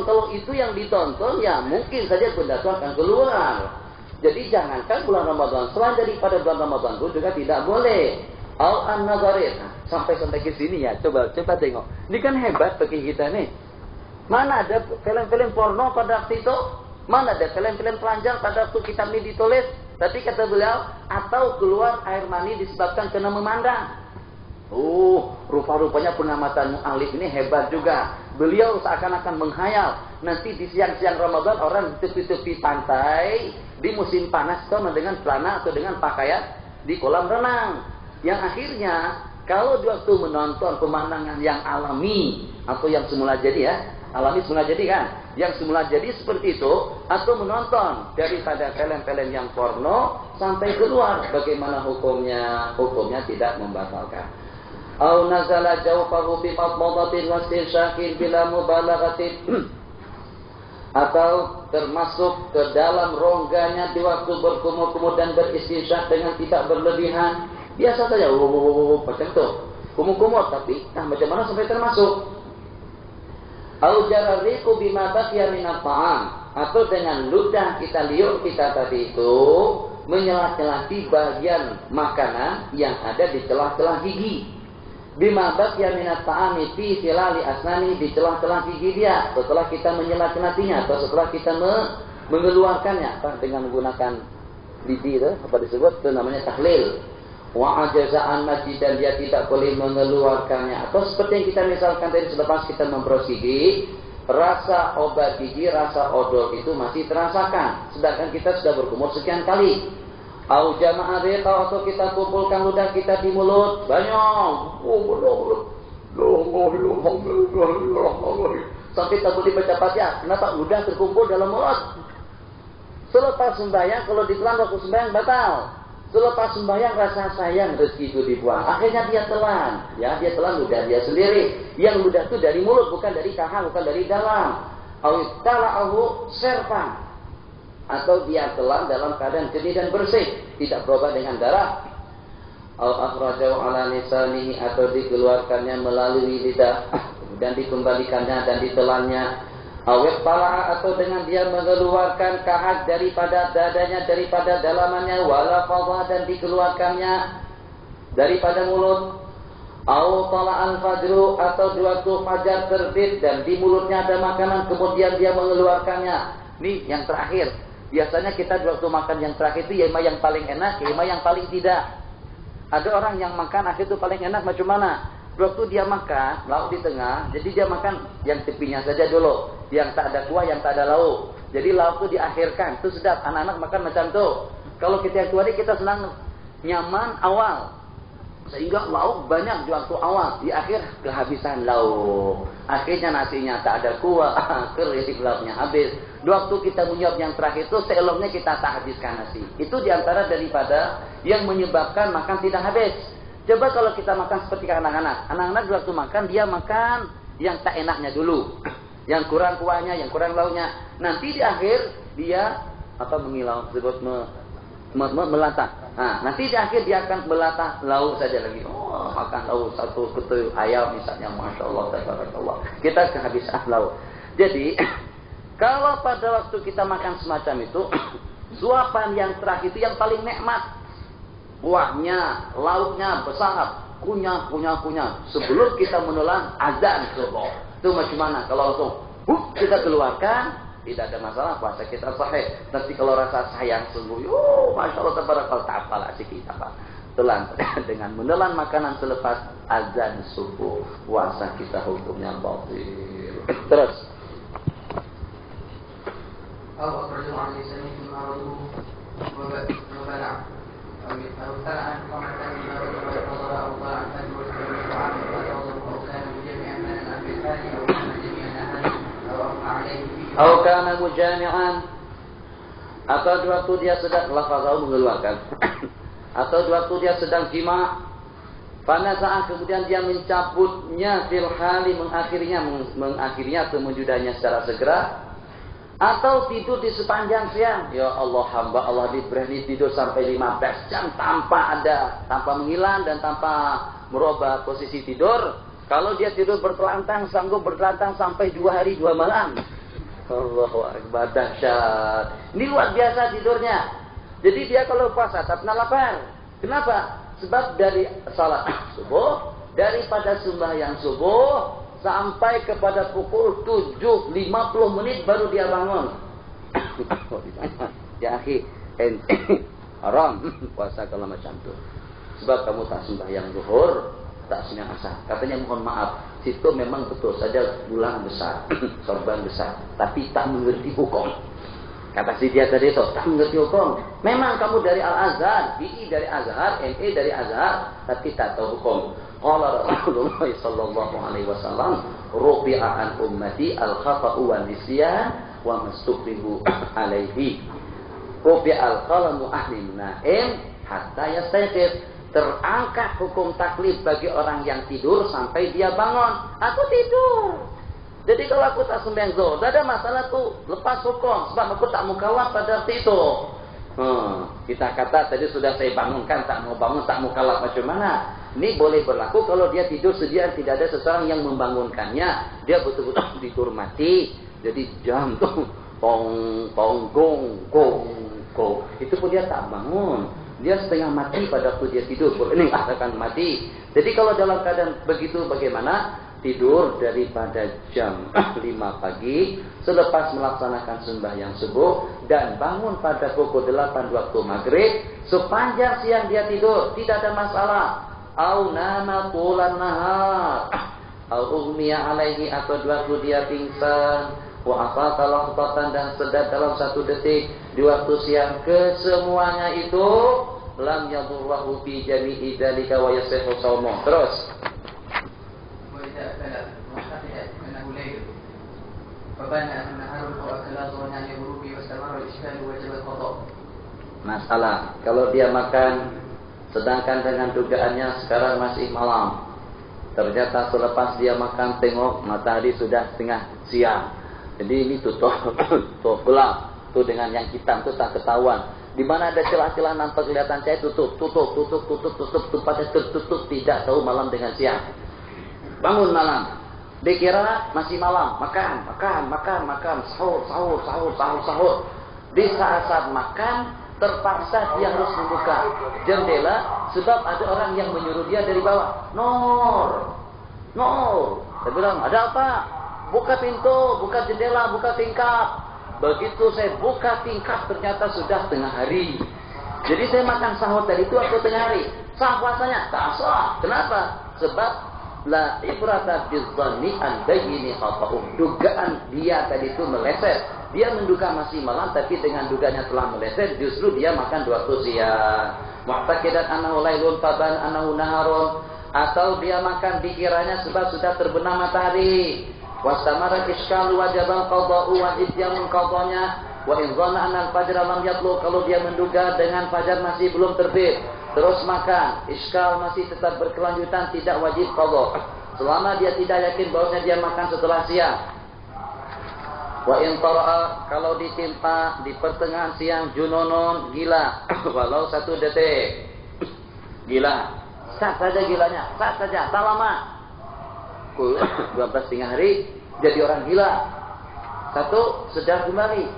Kalau itu yang ditonton ya mungkin saja benda itu akan keluar. Jadi jangankan bulan Ramadan, selain daripada bulan Ramadan pun juga tidak boleh. Au an-nazarin. Sampai ke sini ya. Coba tengok. Ini kan hebat bagi kita nih. Mana ada film-film porno pada waktu itu? Mana ada film-film telanjang pada waktu kitab ini ditulis? Tapi kata beliau, atau keluar air mani disebabkan kena memandang. Rupa-rupanya pengamatan mu'alif ini hebat juga. Beliau seakan-akan menghayal. Nanti di siang-siang Ramadan orang di tepi-tepi pantai, di musim panas itu dengan celana atau dengan pakaian di kolam renang. Yang akhirnya, kalau di waktu menonton pemandangan yang alami, atau yang semula jadi ya, alami semula jadi kan, yang semula jadi seperti itu, atau menonton daripada film-film yang porno sampai keluar, bagaimana hukumnya? Hukumnya tidak membatalkan. Au nazala jawfahu bi madmadatin wastinsyakin bila mubalaghatin, atau termasuk ke dalam rongganya di waktu berkumur-kumur dan beristinsyak dengan tidak berlebihan. Biasa saja, macam itu, kumur-kumur, tapi macam mana sampai termasuk? Au jarariku bima baqiya minat ta'am, atau dengan ludah kita, liur kita tadi itu menyelah-nyelati bagian makanan yang ada di celah-celah gigi. Bima baqiya minat ta'ami fi silali asnani, di celah-celah gigi dia setelah kita menyelah-nyelatinya atau setelah kita mengeluarkannya dengan menggunakan lidi itu apa disebut? Itu namanya tahlil. Wa ajaza'an majid, dan dia tidak boleh mengeluarkannya. Atau seperti yang kita misalkan tadi selepas kita membros gigi, rasa obat gigi, rasa odol itu masih terasakan, sedangkan kita sudah berkumur sekian kali. Au jama'a riqa, atau kita kumpulkan ludah kita di mulut banyak, sampai tak boleh baca Fatihah. Kenapa? Ludah terkumpul dalam mulut. Selepas sembahyang, kalau ditelan waktu sembahyang batal. Selepas sembahyang rasa sayang rezeki itu dibuang. Akhirnya dia telan. Ya, dia telan ludah dia sendiri. Yang ludah itu dari mulut, bukan dari kaha, bukan dari dalam. Awittala'ahu serfan. Atau dia telan dalam keadaan jernih dan bersih, tidak berubah dengan darah. Akhrajahu ala lisanihi, atau dikeluarkannya melalui lidah dan dikembalikannya dan ditelannya. Awet pala, atau dengan dia mengeluarkan kahat daripada dadanya, daripada dalamannya, wala fadha, dan dikeluarkannya daripada mulut. Aw tala'al fajru, atau di waktu fajar terbit dan di mulutnya ada makanan, kemudian dia mengeluarkannya. Nih yang terakhir. Biasanya kita di waktu makan yang terakhir itu ya yang paling enak, ya yang paling tidak. Ada orang yang makan akhir itu paling enak macam mana? Waktu dia makan, lauk di tengah, jadi dia makan yang tepinya saja dulu, yang tak ada kuah, yang tak ada lauk. Jadi lauk itu diakhirkan, itu sedap. Anak-anak makan macam itu. Kalau kita yang tua ini, kita senang nyaman awal, sehingga lauk banyak di waktu awal. Di akhir kehabisan lauk, akhirnya nasinya tak ada kuah, kerisik lauknya habis. Di waktu kita menyuap yang terakhir itu, seeloknya kita tak habiskan nasi. Itu diantara daripada yang menyebabkan makan tidak habis. Coba kalau kita makan seperti anak-anak. Anak-anak waktu makan, dia makan yang tak enaknya dulu. Yang kurang kuahnya, yang kurang lauknya. Nanti di akhir, dia mengilau, disebut melatah. Nah, nanti di akhir dia akan melatah lauk saja lagi. Makan lauk satu ketul ayam misalnya. Masya Allah, tabarakallah. Kita kehabisan lauk. Jadi, kalau pada waktu kita makan semacam itu, suapan yang terakhir itu yang paling nikmat. Kuahnya, lauknya besar, kunyah. Sebelum kita menelan azan subuh. Itu macam mana? Kalau langsung kita keluarkan, tidak ada masalah, puasa kita sahih. Nanti kalau rasa sayang sungguh, Masya Allah, tabarakallah, tak apalah sih kita Pak. Telan dengan menelan makanan selepas azan subuh, puasa kita hukumnya batil. Terus. أو أخرجه عن لسانه ثم عرضه وبلع أو ابتلع طمعة مما رجل ويقضى أو طلع الفجر وسلم الطعام فتوضأ أو كان مجمعا من الأمر الثاني أو كان جميعا أهل أو أوقع عليه فيه أو كان مجامعا, atau di waktu dia sedang lafazau mengeluarkan atau di waktu dia sedang jima, Fanaza'ah, kemudian dia mencabutnya fil hali, mengakhirinya atau mewujudanya secara segera, atau tidur di sepanjang siang. Ya Allah, hamba Allah diberi tidur sampai 15 jam tanpa menghilang dan tanpa merubah posisi tidur. Kalau dia tidur bertelantang, sanggup bertelantang sampai 2 hari 2 malam. Allahu Akbar, dahsyat. Ini luar biasa tidurnya. Jadi dia kalau puasa tak pernah lapar. Kenapa? Sebab dari salat subuh, daripada sembahyang subuh sampai kepada pukul 7.50 menit baru dia bangun. Ya akhi, haram puasa kalau macam tu. Sebab kamu tak sembahyang zuhur, tak sembahyang asar. Katanya mohon maaf, situ memang betul saja bulan besar, sorban besar, tapi tak mengerti hukum. Kata si dia tadi itu, tak mengerti hukum. Memang kamu dari Al-Azhar, BI dari Azhar, MA dari Azhar, tapi tak tahu hukum. Qala Rasulullah sallallahu alaihi wasallam, rufi'a an ummati al-khata'u wan nisyan wa mastukrihu alaihi. Rufi'a al-qalamu ahli naim hatta yastayqid. Terangkat hukum taklif bagi orang yang tidur sampai dia bangun. Aku tidur. Jadi kalau aku tak sembahyang zuhur, tak ada masalah tuh, lepas hukum. Sebab aku tak mukallaf pada waktu itu. Kita kata tadi sudah saya bangunkan, tak mau bangun, tak mukallaf, macam mana? Ini boleh berlaku kalau dia tidur sedia, tidak ada seseorang yang membangunkannya. Dia betul-betul tidur mati. Jadi jam tuh gong gong. Itu pun dia tak bangun. Dia setengah mati pada waktu dia tidur. Boleh akan mati. Jadi kalau dalam keadaan begitu bagaimana? Tidur daripada jam 5 pagi selepas melaksanakan sembahyang subuh dan bangun pada pukul 8 waktu maghrib. Sepanjang siang dia tidur, tidak ada masalah. Au nama tulan nahar, au ughmiya alaihi, atau waktu dia pingsan, wa afata lahzatan, dan sedar dalam 1 detik di waktu siang. Kesemuanya itu lam yadurruhu fi jami'i dzalika wa yasihu shaumuh. Terus masalah kalau dia makan sedangkan dengan dugaannya sekarang masih malam, ternyata selepas dia makan tengok matahari sudah setengah siang. Jadi ini tutup gelap tuh, dengan yang hitam tuh tak ketahuan. Di mana ada celah-celah nampak kelihatan saya tutup pada tertutup, tidak tahu malam dengan siang. Bangun malam, dikira masih malam, makan, sahur. Di saat makan, terpaksa dia harus membuka jendela, sebab ada orang yang menyuruh dia dari bawah. Nur. Saya bilang, ada apa? Buka pintu, buka jendela, buka tingkap. Begitu saya buka tingkap, ternyata sudah tengah hari. Jadi saya makan sahur tadi itu waktu tengah hari. Sah puasanya? Tak sah. Kenapa? Sebab la ibrata bidzanni an bayini khata'u. Dugaan dia tadi itu meleset. Dia menduga masih malam, tapi dengan dugaannya telah meleset, justru dia makan 2 waktu siang. Mu'taqidan annahu lailun taban annahu naharun, atau dia makan dikiranya sebab sudah terbenam matahari. Wastamara iskalu wajibal qada'u wa idyamun qada'nya wa in dhanna anna al-fajr lam yatlu, kalau dia menduga dengan fajar masih belum terbit, terus makan, iskal masih tetap berkelanjutan, tidak wajib qada selama dia tidak yakin bahwasanya dia makan setelah siang. Wa in tara'a, kalau ditimpa di pertengahan siang jununun, gila walau 1 detik, gila sat saja gilanya, sat saja, tak lama. 12 setengah hari jadi orang gila. 1 sedar kembali,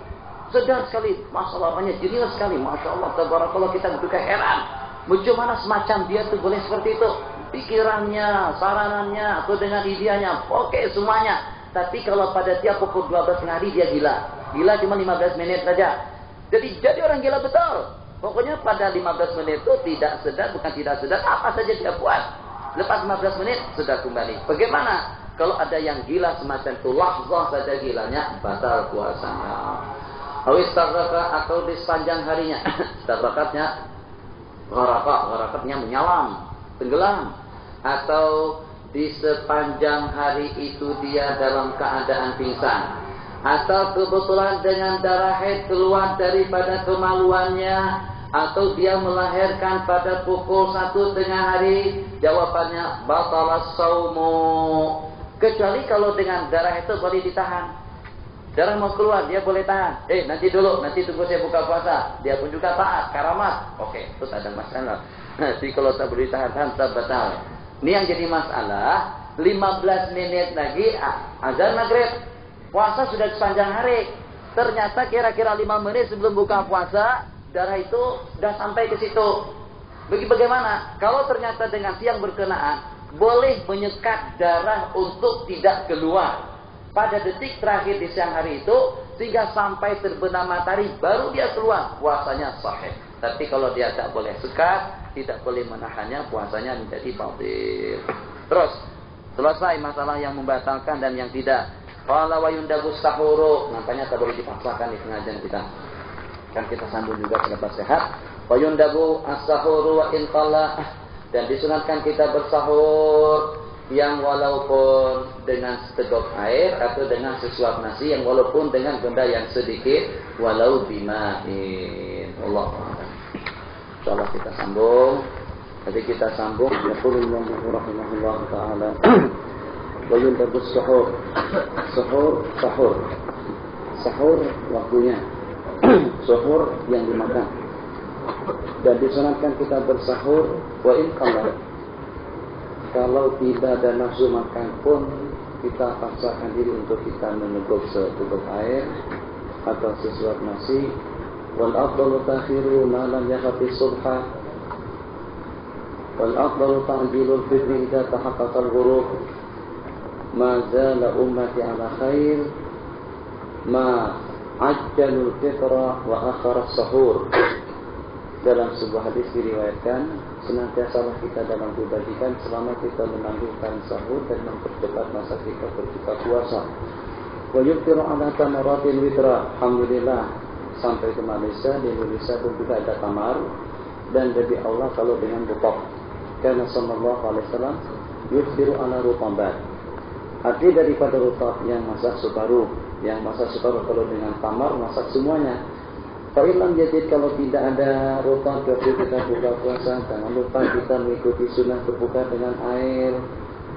sedar sekali, masalahnya jenius sekali, masya Allah, tabarakallah. Kita juga heran, bagaimana semacam dia tuh boleh seperti itu, pikirannya, saranannya, atau dengan ideanya, oke semuanya. Tapi kalau pada tiap pukul 12 setengah hari dia gila cuma 15 menit saja. Jadi orang gila betul. Pokoknya pada 15 menit itu tidak sedar, bukan tidak sedar, apa saja dia buat. Lepas 15 menit sudah kembali. Bagaimana kalau ada yang gila semacam itu, lahzah saja gilanya, batal puasanya. Awistaraka, atau di sepanjang harinya istaraqatnya gharakatnya menyalam, tenggelam, atau di sepanjang hari itu dia dalam keadaan pingsan, atau kebetulan dengan darah haid keluar daripada kemaluannya, atau dia melahirkan pada pukul 1 tengah hari? Jawabannya batalas saumu. Kecuali kalau dengan darah itu boleh ditahan. Darah mau keluar, dia boleh tahan. Nanti dulu, nanti tunggu saya buka puasa. Dia pun juga taat, karamat. Oke, terus ada masalah. Nanti kalau tak boleh tahan, tak batal. Ini yang jadi masalah. 15 menit lagi azan maghrib. Puasa sudah sepanjang hari. Ternyata kira-kira 5 menit sebelum buka puasa, darah itu sudah sampai ke situ. Bagaimana? Kalau ternyata dengan siang berkenaan, boleh menyekat darah untuk tidak keluar pada detik terakhir di siang hari itu, sehingga sampai terbenam matahari baru dia keluar, puasanya sahih. Tapi kalau dia tak boleh sekat, tidak boleh menahannya, puasanya menjadi batil. Terus selesai masalah yang membatalkan dan yang tidak. Qala wa yundabu sahuru, nampaknya tak boleh dipaksakan di pengajian kita. Kan kita sambung juga selepas sehat. Wa yundabu as-sahuru wa in qalla, dan disunatkan kita bersahur yang walaupun dengan seteguk air atau dengan sesuap nasi, yang walaupun dengan benda yang sedikit, walau bima'in. Allah. Insyaallah kita sambung. Jadi kita sambung. Yaqulullahu rahimahullah ta'ala. Wa yundabu sahur. Sahur waktunya. Sahur yang dimakan. Dan disunatkan kita bersahur wa in qalla. Kalau tidak ada nafsu makan pun, kita paksakan diri untuk kita meneguk seteguk air atau sesuap nasi. Wal afdalu takhiru ma lam yakhfi subha. Wal afdalu ta'jilul fitri idza tahaqqaqa al-ghurub. Ma zala ummati ala khair ma ajjalul fitra wa akhara as-sahur. Dalam sebuah hadis diriwayatkan, senantiasalah kita dalam kebajikan selama kita menangguhkan sahur dan mempercepat masa kita berbuka puasa. Wa yuftiru ala tamaratin witra. Alhamdulillah, sampai ke Malaysia, di Indonesia pun juga ada tamar, dan lebih Allah kalau dengan butok. Karena sallallahu alaihi wasallam yuftiru ala rutabat. Arti daripada rutab yang masak separuh, kalau dengan tamar masak semuanya. Fa'ilam jadid, kalau tidak ada rutab waktu kita buka puasa, jangan lupa kita mengikuti sunnah berbuka dengan air.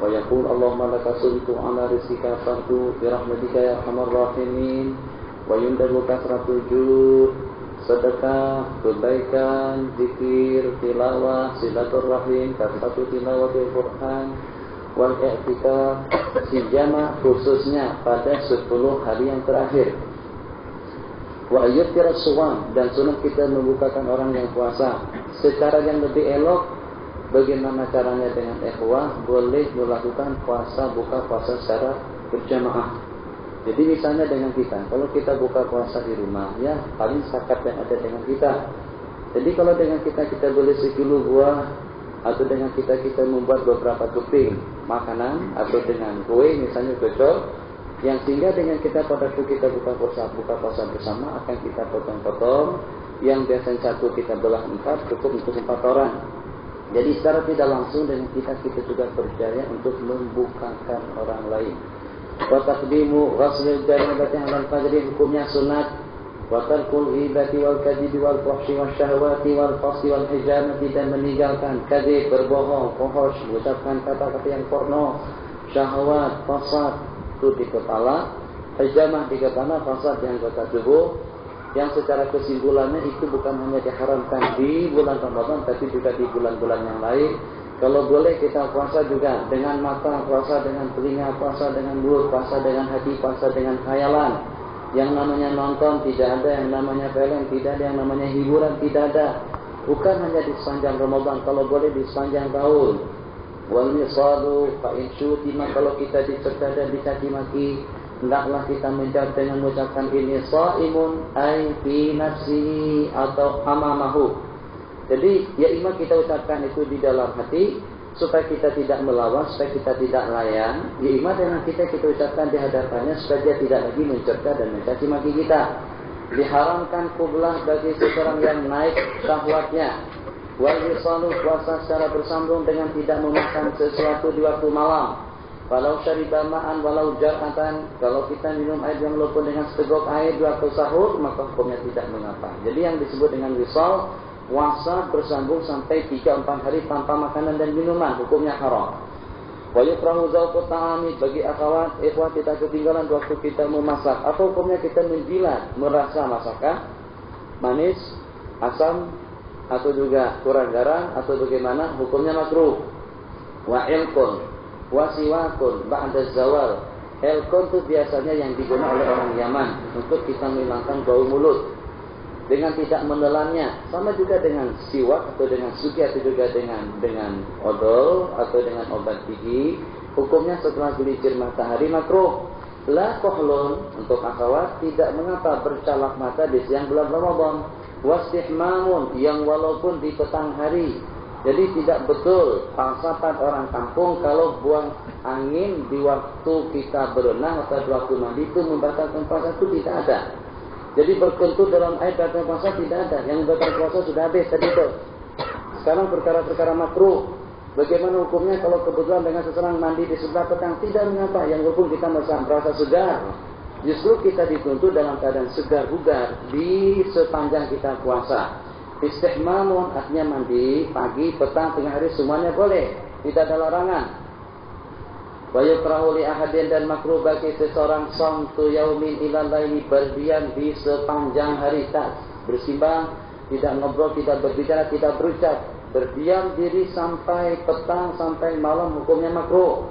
Wa yaqul Allahumma laka sumtu ala rizqika fardu bi rahmatika ya arhamar rahimin. Wa yundabu kasratul jud, sedekah, kebaikan, zikir, tilawah, silaturrahim, kasratu tilawatil Quran, wal i'tikaf, sijama khususnya pada 10 hari yang terakhir. Wa ayyukira suwam, dan sunat kita membukakan orang yang puasa. Secara yang lebih elok, bagaimana caranya dengan ikhwah, boleh melakukan buka puasa secara berjamaah. Jadi misalnya dengan kita, kalau kita buka puasa di rumah, ya paling zakat yang ada dengan kita. Jadi kalau dengan kita boleh 10 buah, atau dengan kita membuat beberapa keping makanan, atau dengan kue misalnya cocok. Yang sehingga dengan kita pada waktu kita buka puasa bersama akan kita potong-potong. Yang biasanya 1 kita belah 4, cukup untuk 4 orang. Jadi secara tidak langsung dengan kita juga berjaya untuk membukakan orang lain. Wa taqdimu ghaslil janabati 'alal fajri, hukumnya sunat. Wa tarkul ghibati wal kadhibi wal fuhshi wasyahwati wal fasli wal hijamati, dan meninggalkan kadzib, berbohong, fuhsh, mengucapkan kata-kata yang porno, syahwat, fasad itu di kepala, hijamah di kepala, fasad yang kota tubuh. Yang secara kesimpulannya itu bukan hanya diharamkan di bulan Ramadan, tapi juga di bulan-bulan yang lain. Kalau boleh kita puasa juga dengan mata, puasa dengan telinga, puasa dengan mulut, puasa dengan hati, puasa dengan khayalan. Yang namanya nonton tidak ada, yang namanya film tidak ada, yang namanya hiburan tidak ada. Bukan hanya di sepanjang Ramadan, kalau boleh di sepanjang tahun. Wal misalu fa in syutima, kalau kita dicerca dan dicaci maki, hendaklah kita menjawab dengan mengucapkan ini shaimun ay fi nafsihi atau amamahu. Jadi ya imam kita ucapkan itu di dalam hati supaya kita tidak melawan, supaya kita tidak layan. Ya imam dengan kita ucapkan di hadapannya supaya dia tidak lagi mencerca dan mencaci maki kita. Diharamkan qublah bagi seseorang yang naik syahwatnya. Wal wisalu, puasa secara bersambung dengan tidak memakan sesuatu di waktu malam. Walau syariba ma'an walau jar'atan, kalau kita minum air yang walaupun dengan seteguk air di waktu sahur, maka hukumnya tidak mengapa. Jadi yang disebut dengan wisal puasa bersambung sampai 3-4 hari tanpa makanan dan minuman, hukumnya haram. Wa yukrahu dzauqut ta'ami, bagi akhwat ikhwat kita ketinggalan waktu kita memasak atau hukumnya kita menjilat merasa masakan manis, asam atau juga kurang garam atau bagaimana, hukumnya makruh. Wa ilqun wa siwakun ba'da zawal. Ilqun itu biasanya yang digunakan oleh orang Yaman untuk kita menghilangkan bau mulut dengan tidak menelannya, sama juga dengan siwak atau dengan suki atau juga dengan odol atau dengan obat gigi. Hukumnya setelah gelincir matahari makruh. La kohlun, untuk akhwat tidak mengapa bercalak mata di siang bulan Ramadan. Wastihmamun, yang walaupun di petang hari. Jadi tidak betul falsafat orang kampung kalau buang angin di waktu kita berenang atau di waktu mandi itu membatalkan puasa, itu tidak ada. Jadi berkentut dalam air batal puasa tidak ada. Yang batal puasa sudah habis tadi itu. Sekarang perkara-perkara makruh. Bagaimana hukumnya kalau kebetulan dengan seseorang mandi di sebelah petang? Tidak mengapa. Yang hukum kita merasa segar. Justru kita dituntut dalam keadaan segar bugar di sepanjang kita puasa. Istihmamun artinya mandi pagi, petang, tengah hari semuanya boleh. Tidak ada larangan. Wa yukrahu li ahadin, dan makruh bagi seseorang samtu yaumin ilal laili, berdiam di sepanjang hari, tak bersimbang, tidak ngobrol, tidak berbicara, tidak berucap, berdiam diri sampai petang, sampai malam, hukumnya makruh.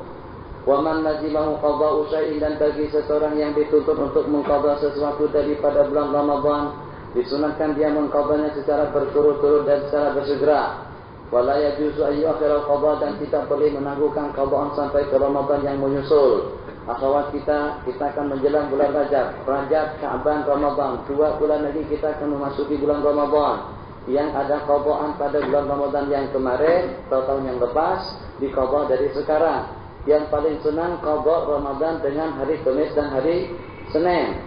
Wa man lazimahu qada'u syai'in, dan bagi seseorang yang dituntut untuk mengqada sesuatu daripada bulan Ramadan, disunatkan dia mengqadanya secara berturut-turut dan secara bersegera. Wala yajuzu ayyu akhirul qada, dan tidak boleh menangguhkan qadaan sampai ke Ramadan yang menyusul. Akhwat kita akan menjelang bulan Rajab, Sya'ban, Ramadan. 2 bulan lagi kita akan memasuki bulan Ramadan. Yang ada qadaan pada bulan Ramadan yang kemarin atau tahun yang lepas, diqada dari sekarang. Yang paling senang qada Ramadan dengan hari Kamis dan hari Senin.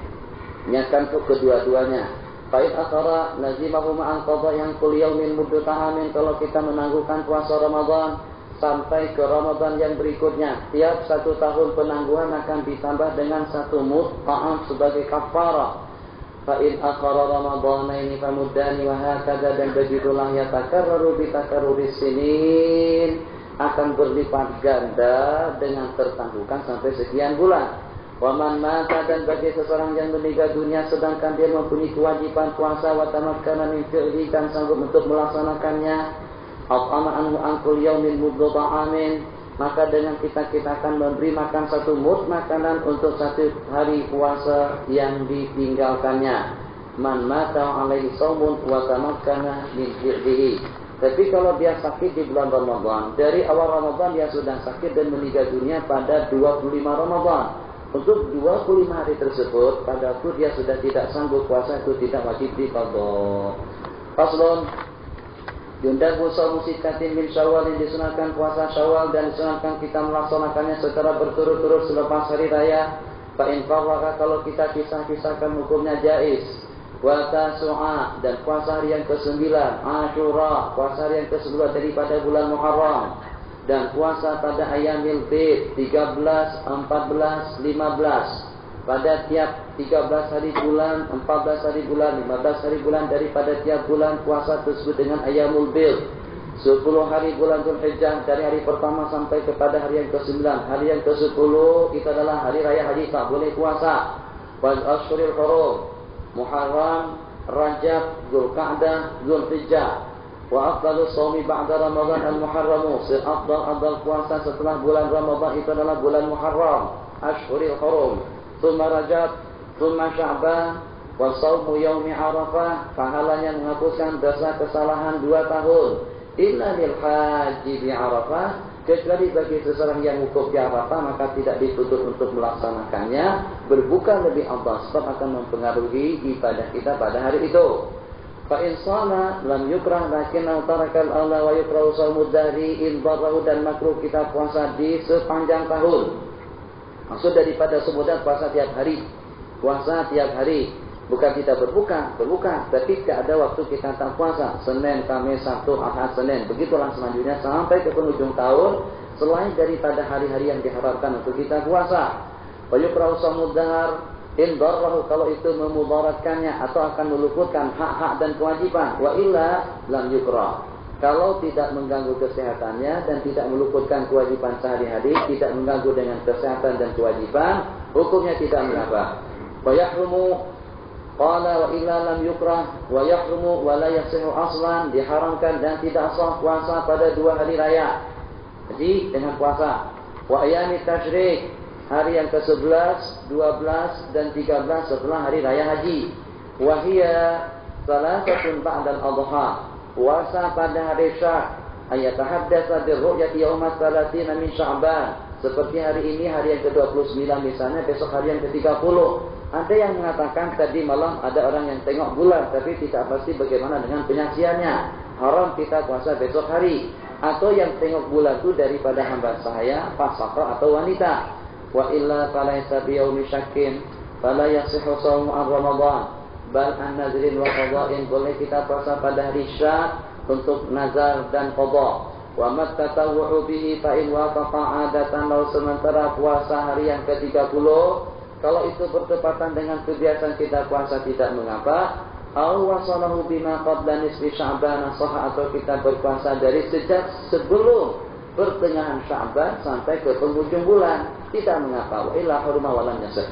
Niatkan untuk kedua-duanya. Fa'id akhara lazimahu ma'an qada yang kul yaumin muddu ta'amin, kalau kita menangguhkan puasa Ramadan sampai ke Ramadan yang berikutnya, tiap 1 tahun penangguhan akan ditambah dengan 1 mud ta'am sebagai kafarah. Fa'id akhara Ramadhanaini famuddani wa hakadha, dan begitulah yatakarraru bitakarruris sinin, akan berlipat ganda dengan tertangguhkan sampai sekian bulan. Waman mata, dan bagi seseorang yang meninggal dunia sedangkan dia mempunyai kewajiban puasa, wa tamakkana min fi'li, dan sanggup untuk melaksanakannya, at'ama anhu anqul yaumin muddu ta'amin, maka dengan kita akan memberi makan 1 mud makanan untuk 1 hari puasa yang ditinggalkannya. Man mata alaihi shaumun wa tamakkana min fi'lihi. Tapi kalau dia sakit di bulan Ramadan, dari awal Ramadan dia sudah sakit dan meninggal dunia pada 25 Ramadan. Untuk 25 hari tersebut, pada waktu dia sudah tidak sanggup puasa, itu tidak wajib diqadha. Faslun, yundabu shaumu sittatin min Syawal, yang disunatkan puasa Syawal dan disunatkan kita melaksanakannya secara berturut-turut selepas hari raya. Fa in farraqa, kalau kita kisah-kisahkan hukumnya jaiz. Wa Tasu'a, dan puasa hari yang ke-9. Asyura, puasa hari yang ke-10 daripada bulan Muharram. Dan puasa pada Ayyamil Bid 13, 14, 15. Pada tiap 13 hari bulan, 14 hari bulan, 15 hari bulan daripada tiap bulan, puasa tersebut dengan Ayyamul Bid. 10 hari bulan Dzulhijjah, dari hari pertama sampai kepada hari yang ke-9. Hari yang ke-10 itu adalah hari raya haji, tak boleh puasa. Wal Ashhurul Hurum, Muharram, Rajab, Dzulqa'dah, Dzulhijjah. Wa afdalus shaumi ba'da Ramadan al-Muharram, seafdal puasa setelah bulan Ramadan itu adalah bulan Muharram, Ashhurul Hurum, tsumma Rajab, tsumma Sya'ban, wa shaumu yaumi Arafah, pahalanya menghapuskan dosa kesalahan 2 tahun. Illa lil haji bi Arafah, kecuali bagi seseorang yang wukuf di Arafah, maka tidak dituntut untuk melaksanakannya. Berbuka lebih afdal sebab akan mempengaruhi ibadah kita pada hari itu. Fa in shana lam yukrah lakinnahu tarakal aula wa yukrahu shaumud dahri in darahu, dan makruh kita puasa di sepanjang tahun. Maksud daripada semudah puasa tiap hari. Puasa tiap hari. Bukan kita berbuka, tapi tidak ada waktu kita tak puasa. Senin, Kamis, Sabtu, Ahad, Senin. Begitulah selanjutnya sampai ke penghujung tahun, selain daripada hari-hari yang diharapkan untuk kita puasa. Wa yukrahu shaumud dahr In darrahu, kalau itu memudaratkannya atau akan meluputkan hak-hak dan kewajiban. Wa illa lam yukrah. Kalau tidak mengganggu kesehatannya dan tidak meluputkan kewajiban sehari-hari, tidak mengganggu dengan kesehatan dan kewajiban, hukumnya tidak mengapa. Wa yahrumu qala wa illa lam yukrah wa yahrumu wa la yasihu aslan, diharamkan dan tidak sah puasa pada 2 hari raya. Jadi dengan puasa. Wa ayami tasyrik, hari yang ke-11, 12 dan 13 setelah hari raya haji. Wa hiya salasatun ba'dal adha. Puasa pada hari Syak, ayatahaddatsa birru'yati yaumas 30 min Sya'ban. Seperti hari ini hari yang ke-29 misalnya, besok hari yang ke-30. Ada yang mengatakan tadi malam ada orang yang tengok bulan, tapi tidak pasti bagaimana dengan penyaksiannya. Haram kita puasa besok hari. Atau yang tengok bulan itu daripada hamba sahaya, fasaqah atau wanita. Wa illa falaysa biyaumi syakkin fala yasihhu shaumu Ramadan. Bal an-nazrin wa qada'in, boleh kita puasa pada hari Syak untuk nazar dan qada. Wa mat tatawwu'u bihi fa in wafaqa 'adatan, law sementara puasa hari yang ke-30 kalau itu bertepatan dengan kebiasaan kita puasa tidak mengapa. Aw wasalahu bima qabla nisfi Sya'ban sah, atau kita berpuasa dari sejak sebelum pertengahan Sya'ban sampai ke penghujung bulan tidak mengapa. Wa illa hurma wa lam yasih.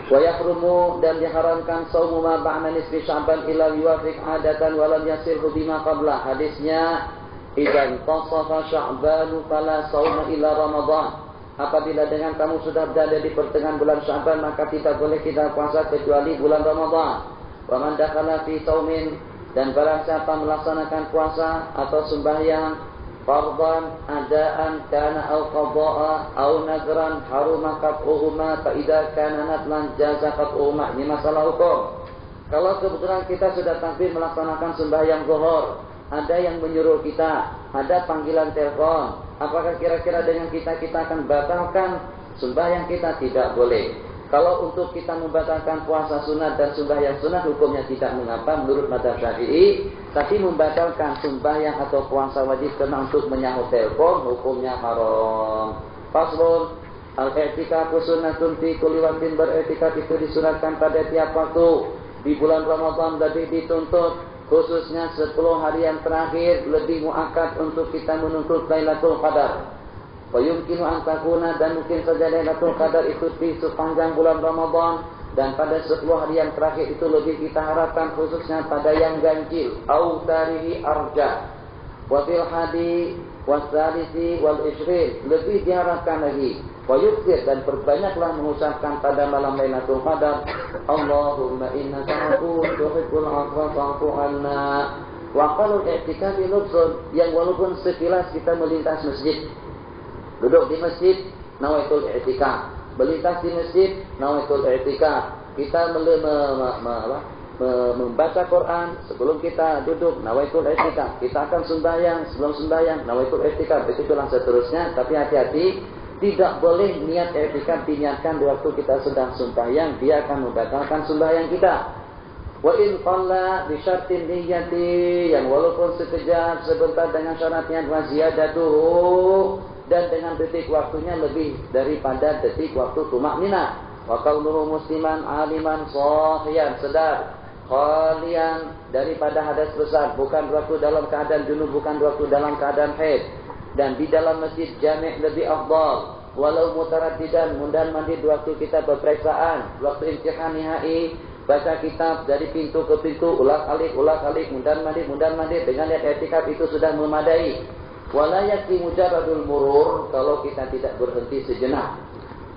Wa yahrumu, dan diharamkan saumu ma ba'da nisfi Sya'ban ila yuwafiq 'adatan wa lam yasirhu bima qabla. Hadisnya idzan tasafa Sya'ban fala sauma ila Ramadan. Apabila dengan kamu sudah berada di pertengahan bulan Sya'ban, maka tidak boleh kita puasa kecuali bulan Ramadan. Wa man dakhala fi saumin, dan barang siapa melaksanakan puasa atau sembahyang fardan adaan kana au qada'a au nazran haruma qat'uhuma fa idza kana nadlan jaza qat'uhuma. Ini masalah hukum. Kalau kebetulan kita sudah takbir melaksanakan sembahyang zuhur, ada yang menyuruh kita, ada panggilan telepon, apakah kira-kira dengan kita akan batalkan sembahyang kita? Tidak boleh. Kalau untuk kita membatalkan puasa sunat dan sembahyang sunat, hukumnya tidak mengapa menurut mazhab Syafi'i. Tapi membatalkan sembahyang atau puasa wajib karena untuk menyahut telepon, hukumnya haram. Faslun, al-i'tikafu sunnatun fi kulli waqtin. Beriktikaf itu disunatkan pada tiap waktu. Di bulan Ramadan lebih dituntut, khususnya 10 hari yang terakhir lebih muakkad untuk kita menuntut Lailatul Qadar. Wa yumkinu an takuna, dan mungkin saja Lailatul Qadar itu di sepanjang bulan Ramadan, dan pada 10 hari yang terakhir itu lebih kita harapkan khususnya pada yang ganjil. Au tarihi arja. Wa fil hadi wasalisi wal ishrin, lebih diharapkan lagi. Wa yukthir, dan perbanyaklah mengucapkan pada malam Lailatul Qadar, Allahumma innaka afuwwun tuhibbul 'afwa fa'fu 'anna. Wa qalul i'tikafi lubsun, yang walaupun sekilas kita melintas masjid, duduk di masjid, nawaitul i'tikaf. Melintas di masjid, nawaitul i'tikaf. Kita membaca Quran sebelum kita duduk, nawaitul i'tikaf. Kita akan sembahyang, sebelum sembahyang, nawaitul i'tikaf. Begitulah seterusnya. Tapi hati-hati, tidak boleh niat i'tikaf diniatkan di waktu kita sedang sembahyang, dia akan membatalkan sembahyang kita. Wa in qalla bi syartin niyyati, yang walaupun sekejap sebentar dengan syaratnya wa ziyadatuhu, dan dengan detik waktunya lebih daripada detik waktu tumakninah. Wa kaunuhu musliman aliman sahiyan, sedar, khalian daripada hadas besar, bukan waktu dalam keadaan junub, bukan waktu dalam keadaan haid. Dan di dalam masjid jami' lebih afdal. Walau mutaraddidan, mundar mandir waktu kita berperiksaan, waktu imtihan nihai, baca kitab dari pintu ke pintu, ulak-alik, mundar mandir dengan niat i'tikaf itu sudah memadai. Wala yakfi mujarradul murur, kalau kita tidak berhenti sejenak.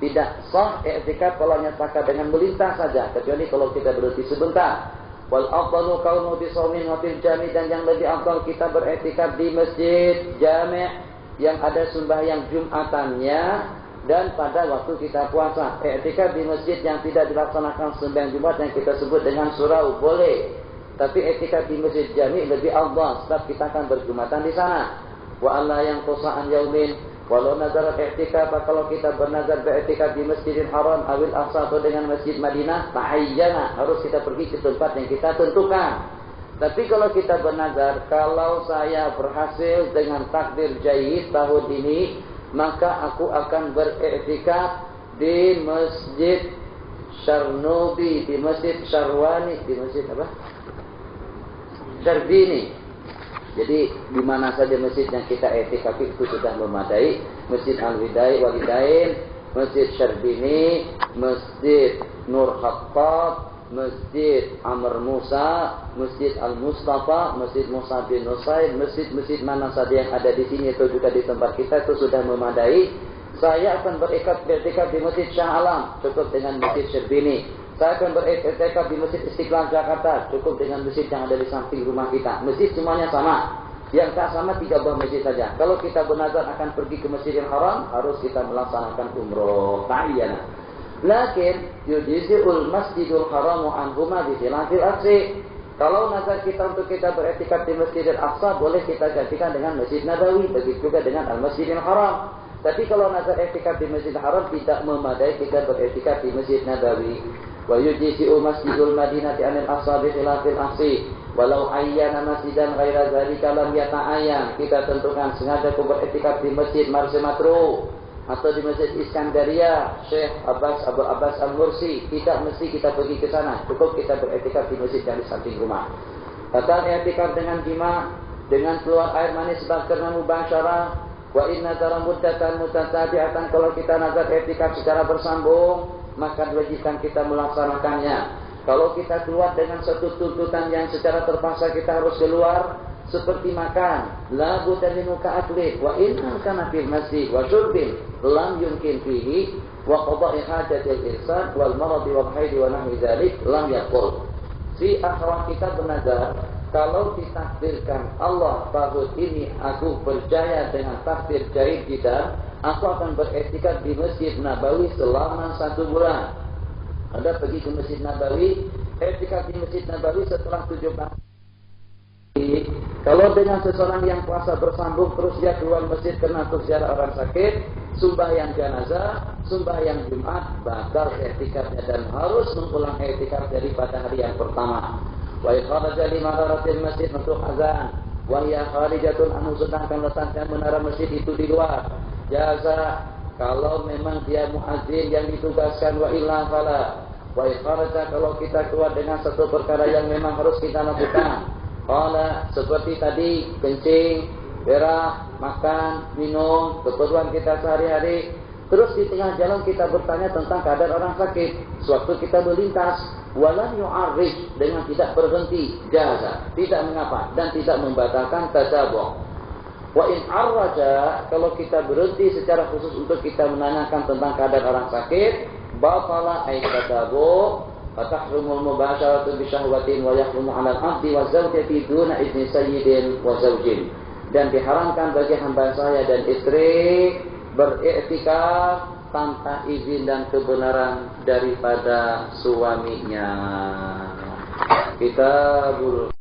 Tidak sah i'tikaf kalau nyatakan dengan melintas saja, kecuali kalau kita berhenti sebentar. Wal afdalu kaunu bi shaumin wa fil jami', dan yang lebih afdal kita beriktikaf di masjid jami' yang ada sembahyang Jumatannya dan pada waktu kita puasa. I'tikaf di masjid yang tidak dilaksanakan sembahyang Jumat yang kita sebut dengan surau boleh. Tapi i'tikaf di masjid jami' lebih afdal sebab kita akan berjumatan di sana. Wa alla yang qasa'an yaumin, walau nazar i'tikaf, kalau kita bernazar beriktikaf di Masjidil Haram awil Aqsa atau dengan Masjid Madinah, ta'ayyana, harus kita pergi ke tempat yang kita tentukan. Tapi kalau kita bernazar, kalau saya berhasil dengan takdir jayyid tahun ini, maka aku akan beriktikaf di Masjid Syarnubi, di Masjid Syarwani, di Masjid apa? Syarbini. Jadi di mana saja masjid yang kita i'tikaf itu sudah memadai. Masjid Al-Walidain, Masjid Syarbini, Masjid Nur Khattab, Masjid Amr Musa, Masjid Al-Mustafa, Masjid Musa bin Nusaid, masjid-masjid mana saja yang ada di sini itu juga di tempat kita itu sudah memadai. Saya akan beriktikaf di Masjid Shah Alam, cukup dengan Masjid Syarbini. Saya akan beriktikaf di Masjid Istiqlal Jakarta, cukup dengan masjid yang ada di samping rumah kita. Masjid semuanya sama. Yang tak sama 3 buah masjid saja. Kalau kita bernazar akan pergi ke Masjidil Haram, harus kita melaksanakan umroh ta'iyana. Lakin yujizul Masjidul Haram anhuma bi khilafil aqsi. Kalau nazar kita untuk kita beriktikaf di Masjidil Aqsa, boleh kita gantikan dengan Masjid Nabawi, begitu juga dengan Al-Masjidil Haram. Tapi kalau nazar i'tikaf di Masjidil Haram tidak memadai kita beriktikaf di Masjid Nabawi. Wa yujizu Masjidul Madinati anil Aqsa bi khilafil aqsi. Walau ayyana masjidan ghaira dzalika lam yata'ayyan. Kita tentukan sengaja beriktikaf di Masjid Marsi Matru atau di Masjid Iskandaria Syekh Abu Abbas Al-Mursi, tidak mesti kita pergi ke sana, cukup kita beriktikaf di masjid yang di samping rumah. Batal i'tikaf dengan jima, dengan keluar air mani sebab karena mubasyarah. Wa inna nazara muddatan mutatabi'atan, kalau kita nazar i'tikaf secara bersambung, maka diwajibkan kita melaksanakannya. Kalau kita keluar dengan satu tuntutan yang secara terpaksa kita harus keluar, seperti makan, la budda min ka'aklih wa in kana fil masjid wa syurbin lam yumkin fihi wa qada'i hajatil insan wal marad wal haid wa nahwi dzalik lam yaqul. Si akhwat kita bernazar, kalau ditakdirkan Allah tahun ini aku percaya dengan takdir jahit kita, aku akan beriktikaf di Masjid Nabawi selama 1 bulan. Anda pergi ke Masjid Nabawi, i'tikaf di Masjid Nabawi setelah 17. Kalau dengan seseorang yang puasa bersambung terus dia keluar masjid karena untuk ziarah orang sakit, sembahyang jenazah, sembahyang Jumat, batal i'tikafnya dan harus mengulang i'tikaf daripada hari yang pertama. Wa kharaja li madaratil masjid untuk azan, wa hiya kharijatun anhu, sedangkan letaknya menara masjid itu di luar. Jaza kalau memang dia muadzin yang ditugaskan, wa illa fala. Wa kharaja kalau kita keluar dengan satu perkara yang memang harus kita lakukan. Qala seperti tadi, kencing, berak, makan, minum, keperluan kita sehari-hari. Terus di tengah jalan kita bertanya tentang keadaan orang sakit. Sewaktu kita melintas, walam yu'arrij, dengan tidak berhenti, jaza, tidak mengapa dan tidak membatalkan tasabuh. Wa in arraja, kalau kita berhenti secara khusus untuk kita menanyakan tentang keadaan orang sakit, batala ay tasabuh. Fatahrumul mubasyaratu bi syahwatin wa yahrumu 'alal 'abdi wa zawjati duna izni sayyidin wa zawjin. Dan diharamkan bagi hamba saya dan istri beriktikaf tanpa izin dan kebenaran daripada suaminya. Kitabul